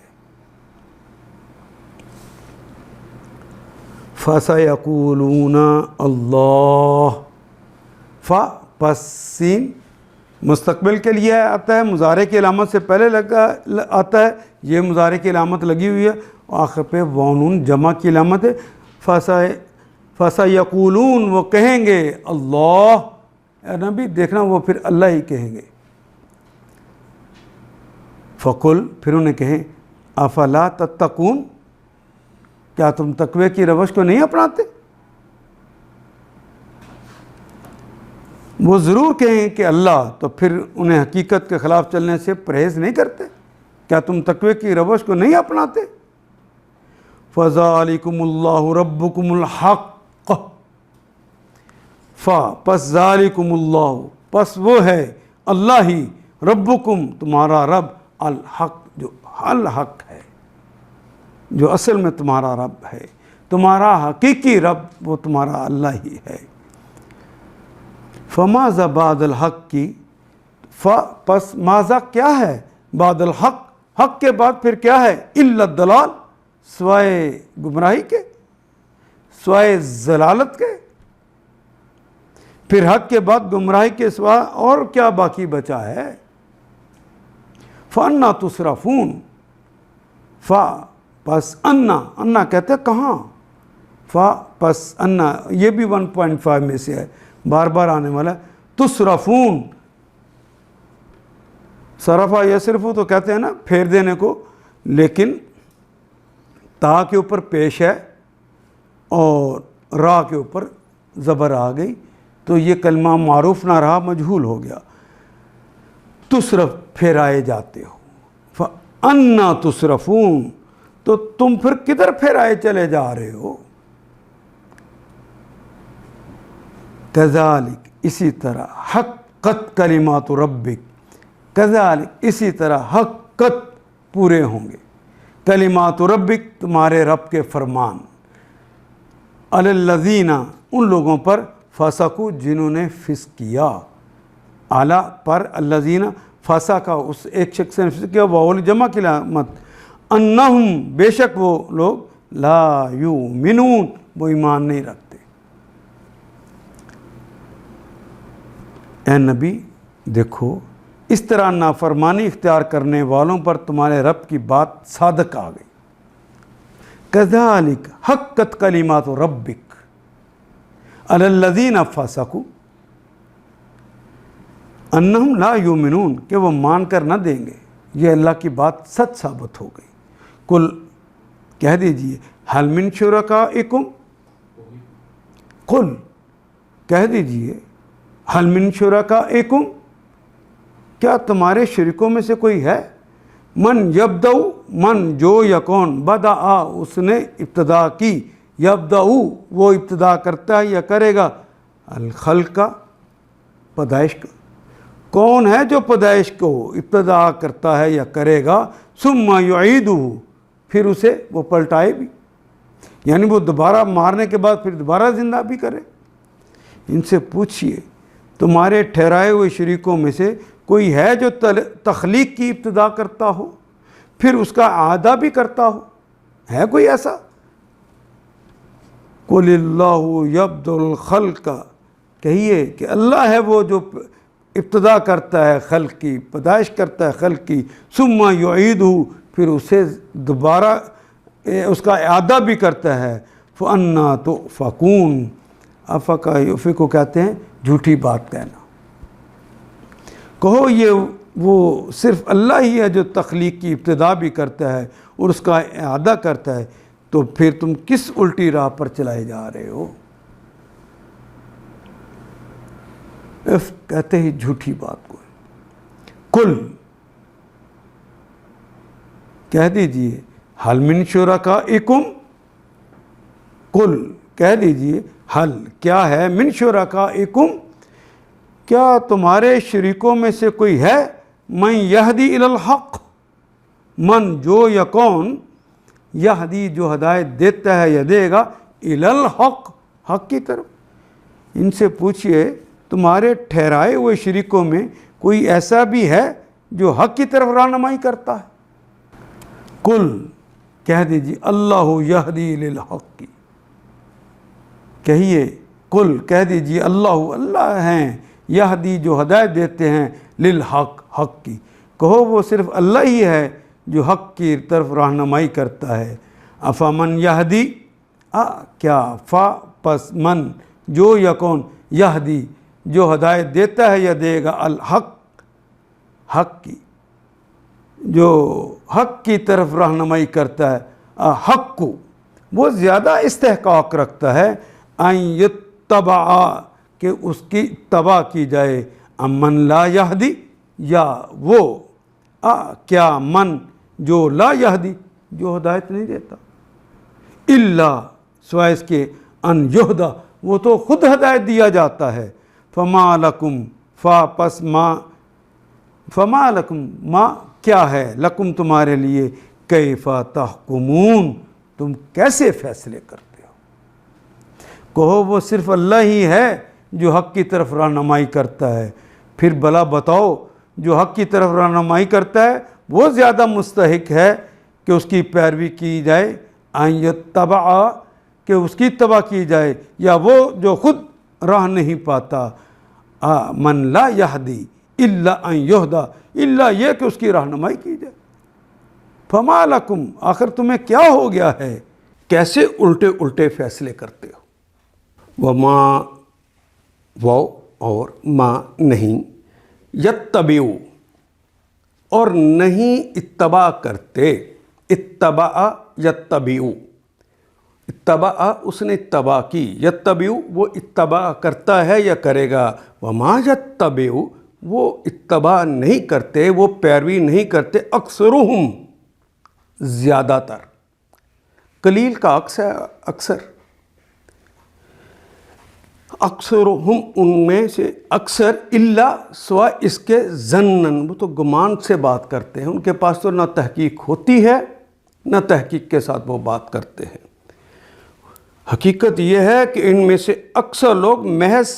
فَسَيَقُولُونَ اللَّهُ پس سین مستقبل کے لیے آتا ہے، مضارع کی علامت سے پہلے آتا ہے، یہ مضارع کی علامت لگی ہوئی ہے، آخر پہ واو نون جمع کی علامت ہے۔ فَسَيَقُولُونَ وہ کہیں گے اللہ، اے نبی دیکھنا وہ پھر اللہ ہی کہیں گے۔ فَقُلْ پھر انہیں کہیں افلا تتقون، کیا تم تقوی کی روش کو نہیں اپناتے؟ وہ ضرور کہیں کہ اللہ، تو پھر انہیں حقیقت کے خلاف چلنے سے پرہیز نہیں کرتے؟ کیا تم تقوی کی روش کو نہیں اپناتے؟ فَذَلِكُمُ اللَّهُ رَبُّكُمُ الْحَقُّ، پس ذالکم اللہ، پس وہ ہے اللہ ہی، ربکم تمہارا رب، الحق جو الحق ہے، جو اصل میں تمہارا رب ہے، تمہارا حقیقی رب وہ تمہارا اللہ ہی ہے۔ فماذا بعد الحق کی، پس ماذا کیا ہے، بعد الحق حق کے بعد پھر کیا ہے، الا الضلال سوائے گمراہی کے، سوائے ضلالت کے، پھر حق کے بعد گمراہی کے سوا اور کیا باقی بچا ہے؟ فَأَنَّا تُصْرَفُونَ، پس انا کہتے ہیں کہاں، پس انا یہ بھی 1.5 میں سے ہے، بار بار آنے والا ہے۔ تصرفون، صرفہ یصرفو تو کہتے ہیں نا پھیر دینے کو، لیکن تا کے اوپر پیش ہے اور را کے اوپر زبر آ گئی تو یہ کلمہ معروف نہ رہا، مجہول ہو گیا۔ تصرف پھیرائے جاتے ہو، فَأَنَّا تُصْرَفُونَ تو تم پھر کدھر پھیرائے چلے جا رہے ہو؟ کذالک اسی طرح، حقت کلمات ربک، کذالک اسی طرح حقت پورے ہوں گے، کلمات ربک تمہارے رب کے فرمان، علی الذین ان لوگوں پر، فسقوا جنہوں نے فسق کیا، اعلیٰ پر الذین فسقا اس ایک شخص نے فسق کیا، واو جمع کی علامت، انہم بے شک وہ لوگ، لا یؤمنون وہ ایمان نہیں رکھتے۔ اے نبی دیکھو اس طرح نافرمانی اختیار کرنے والوں پر تمہارے رب کی بات صادق آ گئی۔ کذالک حقت کلمات ربک علی الذین فسقوا انہم لا یؤمنون کہ وہ مان کر نہ دیں گے، یہ اللہ کی بات سچ ثابت ہو گئی۔ کل کہہ دیجئے حل من شرکائکم، قل کہہ دیجئے حل من شرکائکم کیا تمہارے شریکوں میں سے کوئی ہے، من یبدأ من جو یا کون، بدأ اس نے ابتدا کی، یبدأ وہ ابتدا کرتا ہے یا کرے گا، الخلق پیدائش کا، کون ہے جو پیدائش کو ابتدا کرتا ہے یا کرے گا، ثم یعیدہ پھر اسے وہ پلٹائے بھی، یعنی وہ دوبارہ مارنے کے بعد پھر دوبارہ زندہ بھی کرے۔ ان سے پوچھئے تمہارے ٹھہرائے ہوئے شریکوں میں سے کوئی ہے جو تخلیق کی ابتدا کرتا ہو پھر اس کا اعادہ بھی کرتا ہو، ہے کوئی ایسا؟ قل اللہ یبدأ الخلق، کہیے کہ اللہ ہے وہ جو ابتدا کرتا ہے خلق کی، پیدائش کرتا ہے خلق کی، ثم یعیدہ پھر اسے دوبارہ اس کا اعادہ بھی کرتا ہے، فَأَنَّا تُؤْفَكُونَ افقا یؤفک کو کہتے ہیں جھوٹی بات کہنا۔ کہو یہ وہ صرف اللہ ہی ہے جو تخلیق کی ابتدا بھی کرتا ہے اور اس کا اعادہ کرتا ہے، تو پھر تم کس الٹی راہ پر چلائے جا رہے ہو؟ کہتے ہی جھوٹی بات کو۔ کل کہہ دیجئے حل من شرکائکم، کل کہہ دیجئے حل کیا ہے، من شرکائکم کیا تمہارے شریکوں میں سے کوئی ہے، من یہدی الی الحق من جو یا کون، یہدی جو ہدایت دیتا ہے یا دے گا، الی الحق حق کی طرف۔ ان سے پوچھئے تمہارے ٹھہرائے ہوئے شریکوں میں کوئی ایسا بھی ہے جو حق کی طرف رہنمائی کرتا ہے؟ کل کہہ دیجیے اللہ یہدی للحق کی، کہیے کل کہہ دیجیے اللہ ہیں یہدی جو ہدایت دیتے ہیں للحق حق کی، کہو وہ صرف اللہ ہی ہے جو حق کی طرف رہنمائی کرتا ہے۔ افامن یہدی، کیا فا پس من جو یا کون، یہدی جو ہدایت دیتا ہے یا دے گا، الحق حق کی، جو حق کی طرف رہنمائی کرتا ہے، حق کو وہ زیادہ استحقاق رکھتا ہے ان یتبع کہ اس کی اتباع کی جائے، امن لا یہدی یا وہ کیا من جو لا یہدی جو ہدایت نہیں دیتا، الا سوائے اس کے ان یہدا وہ تو خود ہدایت دیا جاتا ہے۔ فما لکم فا پس ما، فما لکم ما کیا ہے، لکم تمہارے لیے، کیف تحکمون تم کیسے فیصلے کرتے ہو۔ کہو وہ صرف اللہ ہی ہے جو حق کی طرف رہنمائی کرتا ہے، پھر بلا بتاؤ جو حق کی طرف رہنمائی کرتا ہے وہ زیادہ مستحق ہے کہ اس کی پیروی کی جائے، ان یتبع کہ اس کی اتباع کی جائے، یا وہ جو خود راہ نہیں پاتا، من لا یہدی الا ان یہدا الا یہ کہ اس کی رہنمائی کی جائے۔ فما لکم آخر تمہیں کیا ہو گیا ہے، کیسے الٹے الٹے فیصلے کرتے ہو۔ وما وہ اور ما نہیں، یتبعو اور نہیں اتباع کرتے، اتبع یتبعو، اتبع اس نے اتباع کی، یتبعو وہ اتباع کرتا ہے یا کرے گا، وما یتبعو وہ اتباع نہیں کرتے، وہ پیروی نہیں کرتے، اکثرہم زیادہ تر، قلیل کا عکس ہے اکثر، اکثرہم ان میں سے اکثر، الا سوائے اس کے ظنن وہ تو گمان سے بات کرتے ہیں، ان کے پاس تو نہ تحقیق ہوتی ہے نہ تحقیق کے ساتھ وہ بات کرتے ہیں۔ حقیقت یہ ہے کہ ان میں سے اکثر لوگ محض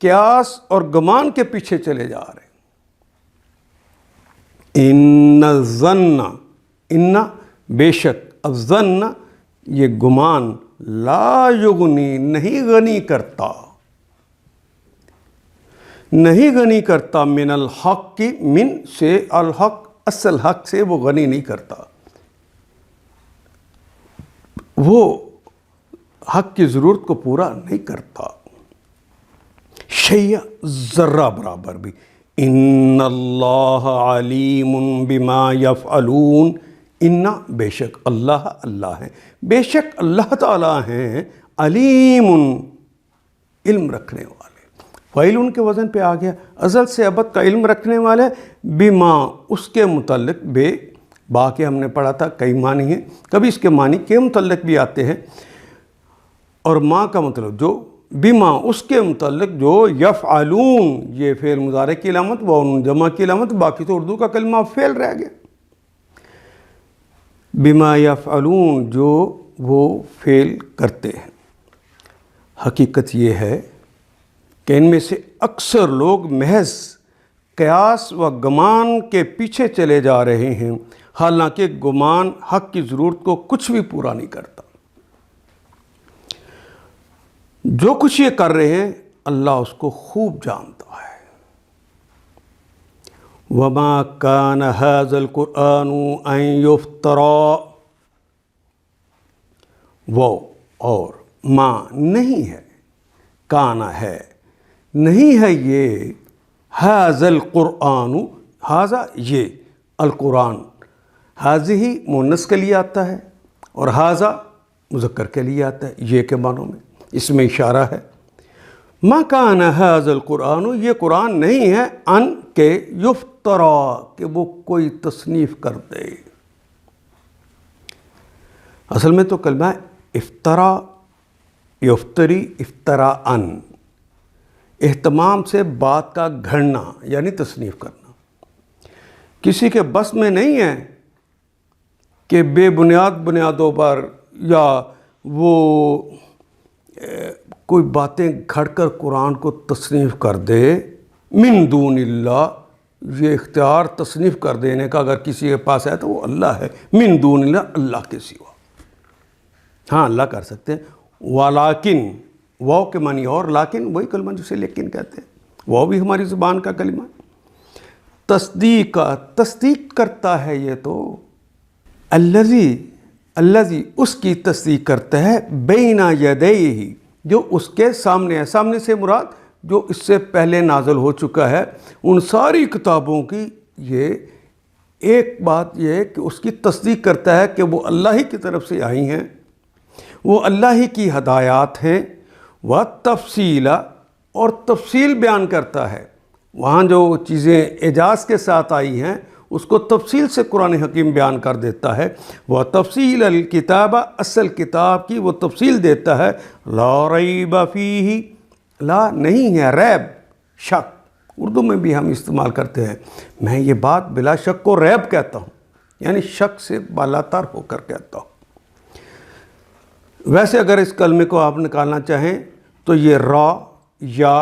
قیاس اور گمان کے پیچھے چلے جا رہے ہیں۔ ان الظن، ان بے شک، الظن یہ گمان، لا یغنی نہیں غنی کرتا، نہیں غنی کرتا، من الحق کی، من سے الحق اصل حق سے وہ غنی نہیں کرتا، وہ حق کی ضرورت کو پورا نہیں کرتا، شیء ذرہ برابر بھی۔ ان اللہ علیم بما یفعلون، ان بے شک اللہ اللہ ہے، بے شک اللہ تعالیٰ ہیں، علیم علم رکھنے والے، فعیل ان کے وزن پہ آ گیا، ازل سے ابد کا علم رکھنے والے، بما اس کے متعلق، بے با کے ہم نے پڑھا تھا کئی معنی ہیں، کبھی اس کے معنی کے متعلق بھی آتے ہیں، اور ما کا مطلب جو، بما اس کے متعلق جو، یفعلون یہ فعل مضارع کی علامت، وہ جمع کی علامت، باقی تو اردو کا کلمہ فعل رہ گیا، بما یفعلون جو وہ فعل کرتے ہیں۔ حقیقت یہ ہے کہ ان میں سے اکثر لوگ محض قیاس و گمان کے پیچھے چلے جا رہے ہیں، حالانکہ گمان حق کی ضرورت کو کچھ بھی پورا نہیں کرتا۔ جو کچھ یہ کر رہے ہیں اللہ اس کو خوب جانتا ہے۔ وما کان ھذا القرآن ان یفترى، وہ اور ما نہیں ہے، کانا ہے، نہیں ہے یہ، ھذا القرآن، ھذا یہ، القرآن، ھذہ مؤنث کے لیے آتا ہے اور ھذا مذکر کے لیے آتا ہے، یہ کے معنوں میں، اس میں اشارہ ہے۔ ما کان ھذا القرآن یہ قرآن نہیں ہے، ان کے یفترا کہ وہ کوئی تصنیف کر دے، اصل میں تو کلمہ افطرا، یفتری، افترا ان، اہتمام سے بات کا گھڑنا یعنی تصنیف کرنا۔ کسی کے بس میں نہیں ہے کہ بے بنیادوں پر یا وہ کوئی باتیں گھڑ کر قرآن کو تصنیف کر دے، من دون اللہ، یہ اختیار تصنیف کر دینے کا اگر کسی کے پاس ہے تو وہ اللہ ہے، من دون اللہ، اللہ کے سوا، ہاں اللہ کر سکتے ہیں۔ ولیکن، واو کے معنی اور، لیکن وہی کلمہ جسے لیکن کہتے ہیں، وہ بھی ہماری زبان کا کلمہ ہے۔ تصدیق کرتا ہے یہ تو الذی اس کی تصدیق کرتا ہے بین یدیہ جو اس کے سامنے ہے۔ سامنے سے مراد جو اس سے پہلے نازل ہو چکا ہے ان ساری کتابوں کی یہ ایک بات یہ ہے کہ اس کی تصدیق کرتا ہے کہ وہ اللہ ہی کی طرف سے آئی ہیں، وہ اللہ ہی کی ہدایات ہیں، وہ تفصیل اور تفصیل بیان کرتا ہے۔ وہاں جو چیزیں اعجاز کے ساتھ آئی ہیں اس کو تفصیل سے قرآن حکیم بیان کر دیتا ہے۔ وہ تفصیل الکتاب اصل کتاب کی وہ تفصیل دیتا ہے۔ لا ریب فیہ، لا نہیں ہے، ریب شک، اردو میں بھی ہم استعمال کرتے ہیں۔ میں یہ بات بلا شک کو ریب کہتا ہوں، یعنی شک سے بالا تر ہو کر کہتا ہوں۔ ویسے اگر اس کلمے کو آپ نکالنا چاہیں تو یہ را، یا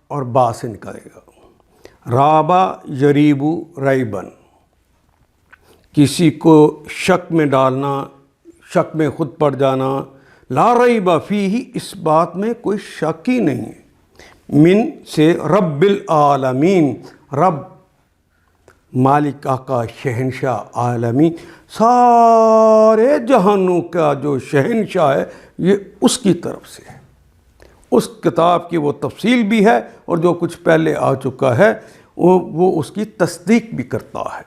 اور با سے نکالے گا۔ رابا یریبو ریبن، کسی کو شک میں ڈالنا، شک میں خود پڑ جانا۔ لا ریب فیہ، اس بات میں کوئی شک ہی نہیں ہے۔ من سے رب العالمین، رب مالک، آقا، شہنشاہ، عالمین، سارے جہانوں کا جو شہنشاہ ہے یہ اس کی طرف سے ہے۔ اس کتاب کی وہ تفصیل بھی ہے اور جو کچھ پہلے آ چکا ہے وہ اس کی تصدیق بھی کرتا ہے۔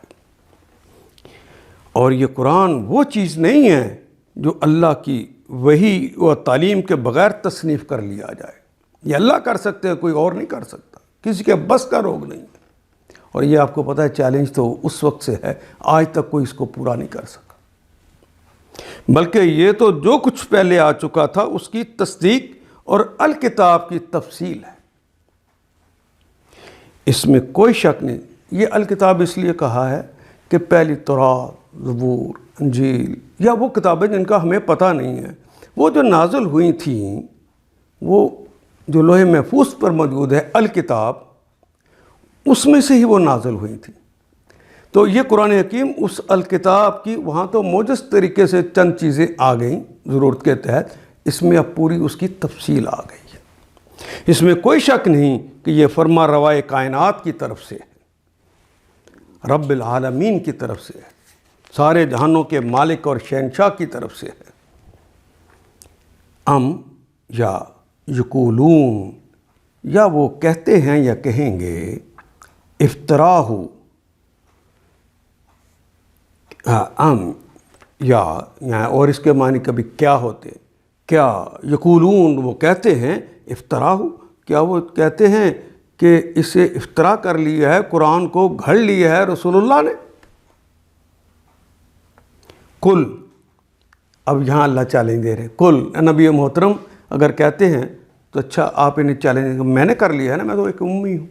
اور یہ قرآن وہ چیز نہیں ہے جو اللہ کی وحی و تعلیم کے بغیر تصنیف کر لیا جائے۔ یہ اللہ کر سکتے ہیں، کوئی اور نہیں کر سکتا، کسی کے بس کا روگ نہیں ہے۔ اور یہ آپ کو پتہ ہے چیلنج تو اس وقت سے ہے، آج تک کوئی اس کو پورا نہیں کر سکا۔ بلکہ یہ تو جو کچھ پہلے آ چکا تھا اس کی تصدیق اور الکتاب کی تفصیل ہے، اس میں کوئی شک نہیں۔ یہ الکتاب اس لیے کہا ہے کہ پہلی تورات، زبور، انجیل یا وہ کتابیں جن کا ہمیں پتہ نہیں ہے، وہ جو نازل ہوئی تھیں، وہ جو لوح محفوظ پر موجود ہے الکتاب، اس میں سے ہی وہ نازل ہوئی تھیں۔ تو یہ قرآن حکیم اس الکتاب کی وہاں تو موجز طریقے سے چند چیزیں آ گئیں ضرورت کے تحت، اس میں اب پوری اس کی تفصیل آ گئی ہے۔ اس میں کوئی شک نہیں کہ یہ فرما روائے کائنات کی طرف سے ہے، رب العالمین کی طرف سے ہے، سارے جہانوں کے مالک اور شہنشاہ کی طرف سے ہے۔ یا یقولون، یا وہ کہتے ہیں یا کہیں گے، افتراہ، یا اور اس کے معنی کبھی کیا ہوتے، کیا یقولون وہ کہتے ہیں، افتراہ کیا وہ کہتے ہیں کہ اسے افترا کر لیا ہے، قرآن کو گھڑ لیا ہے رسول اللہ نے۔ کل، اب یہاں اللہ چیلنج دے رہے ہیں، کل نبی محترم اگر کہتے ہیں تو اچھا آپ انہیں چیلنج، میں نے کر لیا ہے نا، میں تو ایک امی ہوں،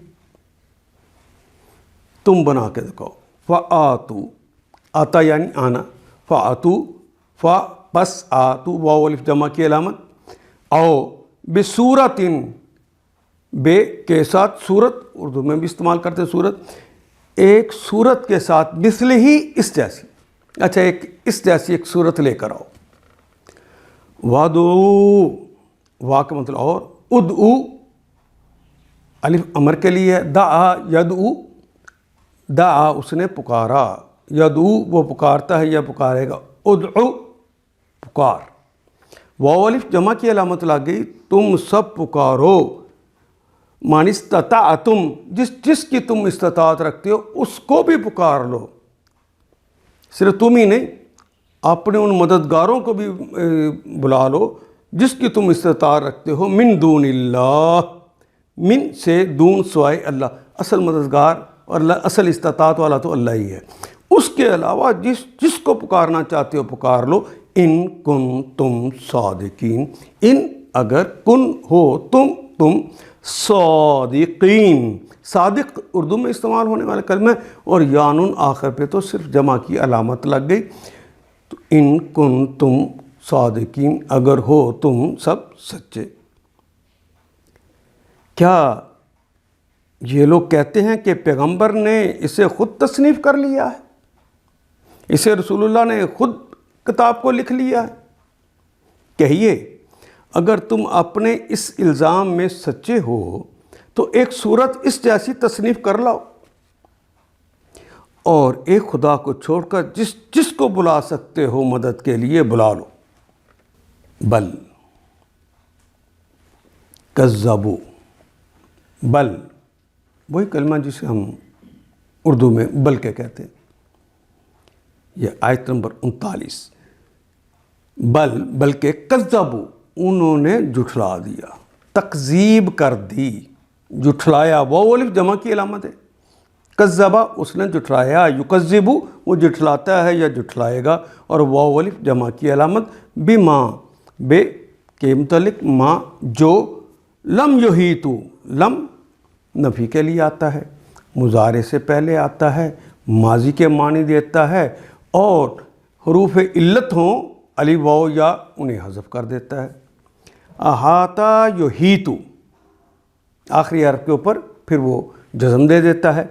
تم بنا کے دکھاؤ۔ فآتو، آتا یعنی آنا، فآتو، فا پس آتو، واو الف جمع کی علامت، آؤ بصورت، بے کے ساتھ صورت، اردو میں بھی استعمال کرتے صورت، ایک صورت کے ساتھ، مثل ہی، اس جیسی، اچھا ایک اس جیسی ایک صورت لے کر آؤ۔ وادعو، وا کا مطلب اور، ادعو الف امر کے لیے ہے، دعا یدعو، دعا اس نے پکارا، یدعو وہ پکارتا ہے یا پکارے گا، ادعو پکار، واو الف جمع کی علامت لگ گئی، تم سب پکارو، من استطعتم، جس کی تم استطاعت رکھتے ہو اس کو بھی پکار لو، صرف تم ہی نہیں، اپنے ان مددگاروں کو بھی بلا لو جس کی تم استطاعت رکھتے ہو، من دون اللہ، من سے دون سوائے اللہ، اصل مددگار اور اصل استطاعت والا تو اللہ ہی ہے، اس کے علاوہ جس کو پکارنا چاہتے ہو پکار لو، ان کنتم صادقین، ان اگر کن ہو تم صادقین، صادق اردو میں استعمال ہونے والا کلمہ ہے، اور یانون آخر پہ تو صرف جمع کی علامت لگ گئی، تو ان کنتم صادقین، اگر ہو تم سب سچے۔ کیا یہ لوگ کہتے ہیں کہ پیغمبر نے اسے خود تصنیف کر لیا ہے، اسے رسول اللہ نے خود کتاب کو لکھ لیا ہے؟ کہیے اگر تم اپنے اس الزام میں سچے ہو تو ایک صورت اس جیسی تصنیف کر لاؤ اور ایک خدا کو چھوڑ کر جس کو بلا سکتے ہو مدد کے لیے بلا لو. بل کذبوا، بل وہی کلمہ جسے ہم اردو میں بلکہ کہتے ہیں. یہ آیت نمبر 39. بلکہ کذبوا، انہوں نے جھٹلا دیا، تکذیب کر دی، جھٹلایا. واو الف جمع کی علامت ہے. کذبا اس نے جھٹلایا، یکذب وہ جھٹلاتا ہے یا جھٹلائے گا، اور واو الف جمع کی علامت. بما بے کے متعلق، ما جو، لم یحیطو، لم نفی کے لیے آتا ہے، مضارع سے پہلے آتا ہے، ماضی کے معنی دیتا ہے، اور حروف علت ہوں الف واو یا انہیں حذف کر دیتا ہے. احاطہ یحیطو آخری حرف کے اوپر پھر وہ جزم دے دیتا ہے.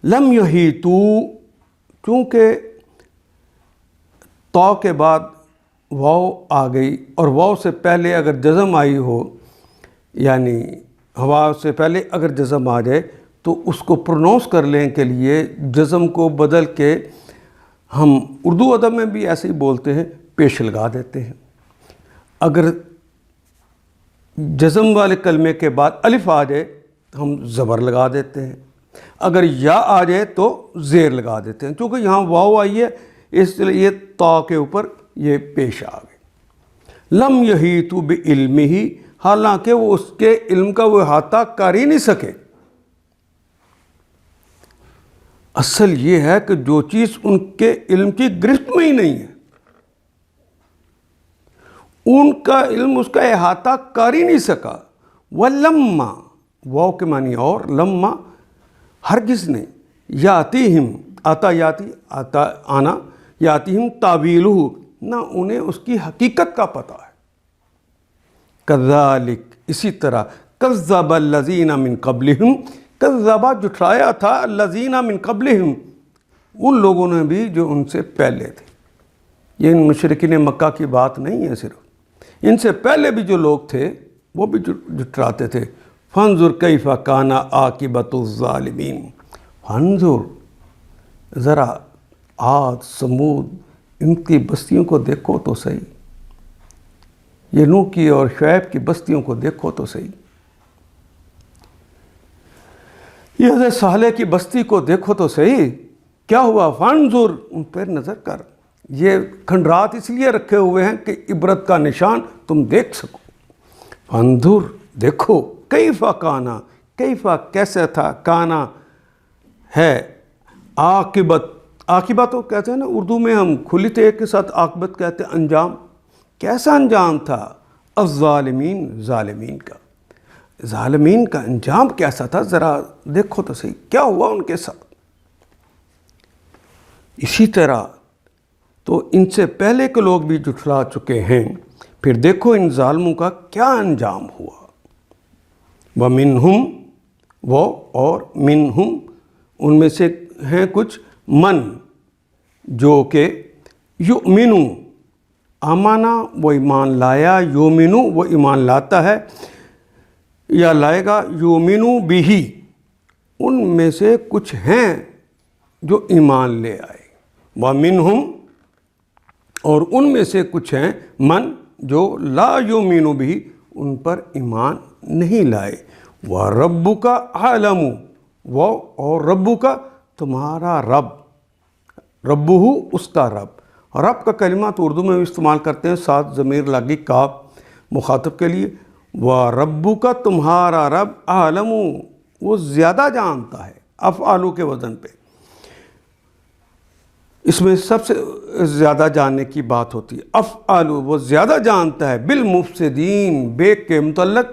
لم یحیطو چونکہ تو کے بعد واو آ گئی، اور واو سے پہلے اگر جزم آئی ہو، یعنی ہوا سے پہلے اگر جزم آ جائے تو اس کو پرونونس کرنے کے لیے جزم کو بدل کے ہم اردو ادب میں بھی ایسے ہی بولتے ہیں، پیش لگا دیتے ہیں. اگر جزم والے کلمے کے بعد الف آ جائے ہم زبر لگا دیتے ہیں، اگر یا آ جائے تو زیر لگا دیتے ہیں. چونکہ یہاں واو آئی ہے اس لیے تا کے اوپر یہ پیش آ گئے. لم یحیطوا بعلمہ، حالانکہ وہ اس کے علم کا وہ احاطہ کر ہی نہیں سکے. اصل یہ ہے کہ جو چیز ان کے علم کی گرفت میں ہی نہیں ہے، ان کا علم اس کا احاطہ کر ہی نہیں سکا. وَلَمَّا واو کے معنی اور، لما ہرگز نہیں، یاتیہم آتا یاتی آتا آنا، یاتیہم تعویلہ نہ انہیں اس کی حقیقت کا پتہ ہے. کذالک اسی طرح، کذب الذین من قبلہم، کذبا جھٹلایا تھا، الذین من قبلہم ان لوگوں نے بھی جو ان سے پہلے تھے. یہ ان مشرکین مکہ کی بات نہیں ہے، صرف ان سے پہلے بھی جو لوگ تھے وہ بھی جھٹلاتے تھے. فانظر کیف کان عاقبۃ الظالمین، فانظر ذرا عاد سمود ان کی بستیوں کو دیکھو تو صحیح، یہ نوح کی اور شعیب کی بستیوں کو دیکھو تو صحیح، یہ حضرت صالح کی بستی کو دیکھو تو صحیح. کیا ہوا؟ فانظر ان پر نظر کر. یہ کھنڈرات اس لیے رکھے ہوئے ہیں کہ عبرت کا نشان تم دیکھ سکو. فانظر دیکھو، کیفا کانا، کیفا کیسا تھا، کانا ہے، عاقبت، عاقبت تو کہتے ہیں نا اردو میں ہم کھلی تے کے ساتھ عاقبت کہتے ہیں، انجام. کیسا انجام تھا؟ الظالمین، ظالمین کا، ظالمین کا انجام کیسا تھا، ذرا دیکھو تو صحیح کیا ہوا ان کے ساتھ. اسی طرح تو ان سے پہلے کے لوگ بھی جھٹلا چکے ہیں، پھر دیکھو ان ظالموں کا کیا انجام ہوا. وَمِنْهُمْ وہ اور منہم ان میں سے ہیں کچھ، من جو کہ یؤمنو آمانا وہ ایمان لایا، یؤمنو وہ ایمان لاتا ہے یا لائے گا، یؤمنو بہی ان میں سے کچھ ہیں جو ایمان لے آئے. وَمِنْهُمْ اور ان میں سے کچھ ہیں من جو لا یؤمنو بہی ان پر ایمان نہیں لائے. وَرَبُّكَ أَعْلَمُ وہ اور ربو کا تمہارا رب، ربہ اس کا رب. رب کا کلمہ تو اردو میں بھی استعمال کرتے ہیں، ساتھ ضمیر لاگی کاف مخاطب کے لیے. وَرَبُّكَ تمہارا رب، أَعْلَمُ وہ زیادہ جانتا ہے، افعالو کے وزن پہ. اس میں سب سے زیادہ جاننے کی بات ہوتی ہے، افعالو وہ زیادہ جانتا ہے، بالمفسدین بے کے متعلق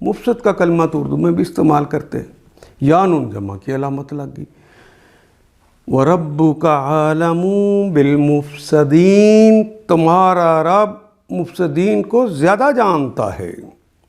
مفسد کا کلمہ تو اردو میں بھی استعمال کرتے ہیں، یا نون جمع کی علامت لگ گئی. وَرَبُّكَ عَالَمُ بِالْمُفْسَدِينَ تمہارا رب مفسدین کو زیادہ جانتا ہے.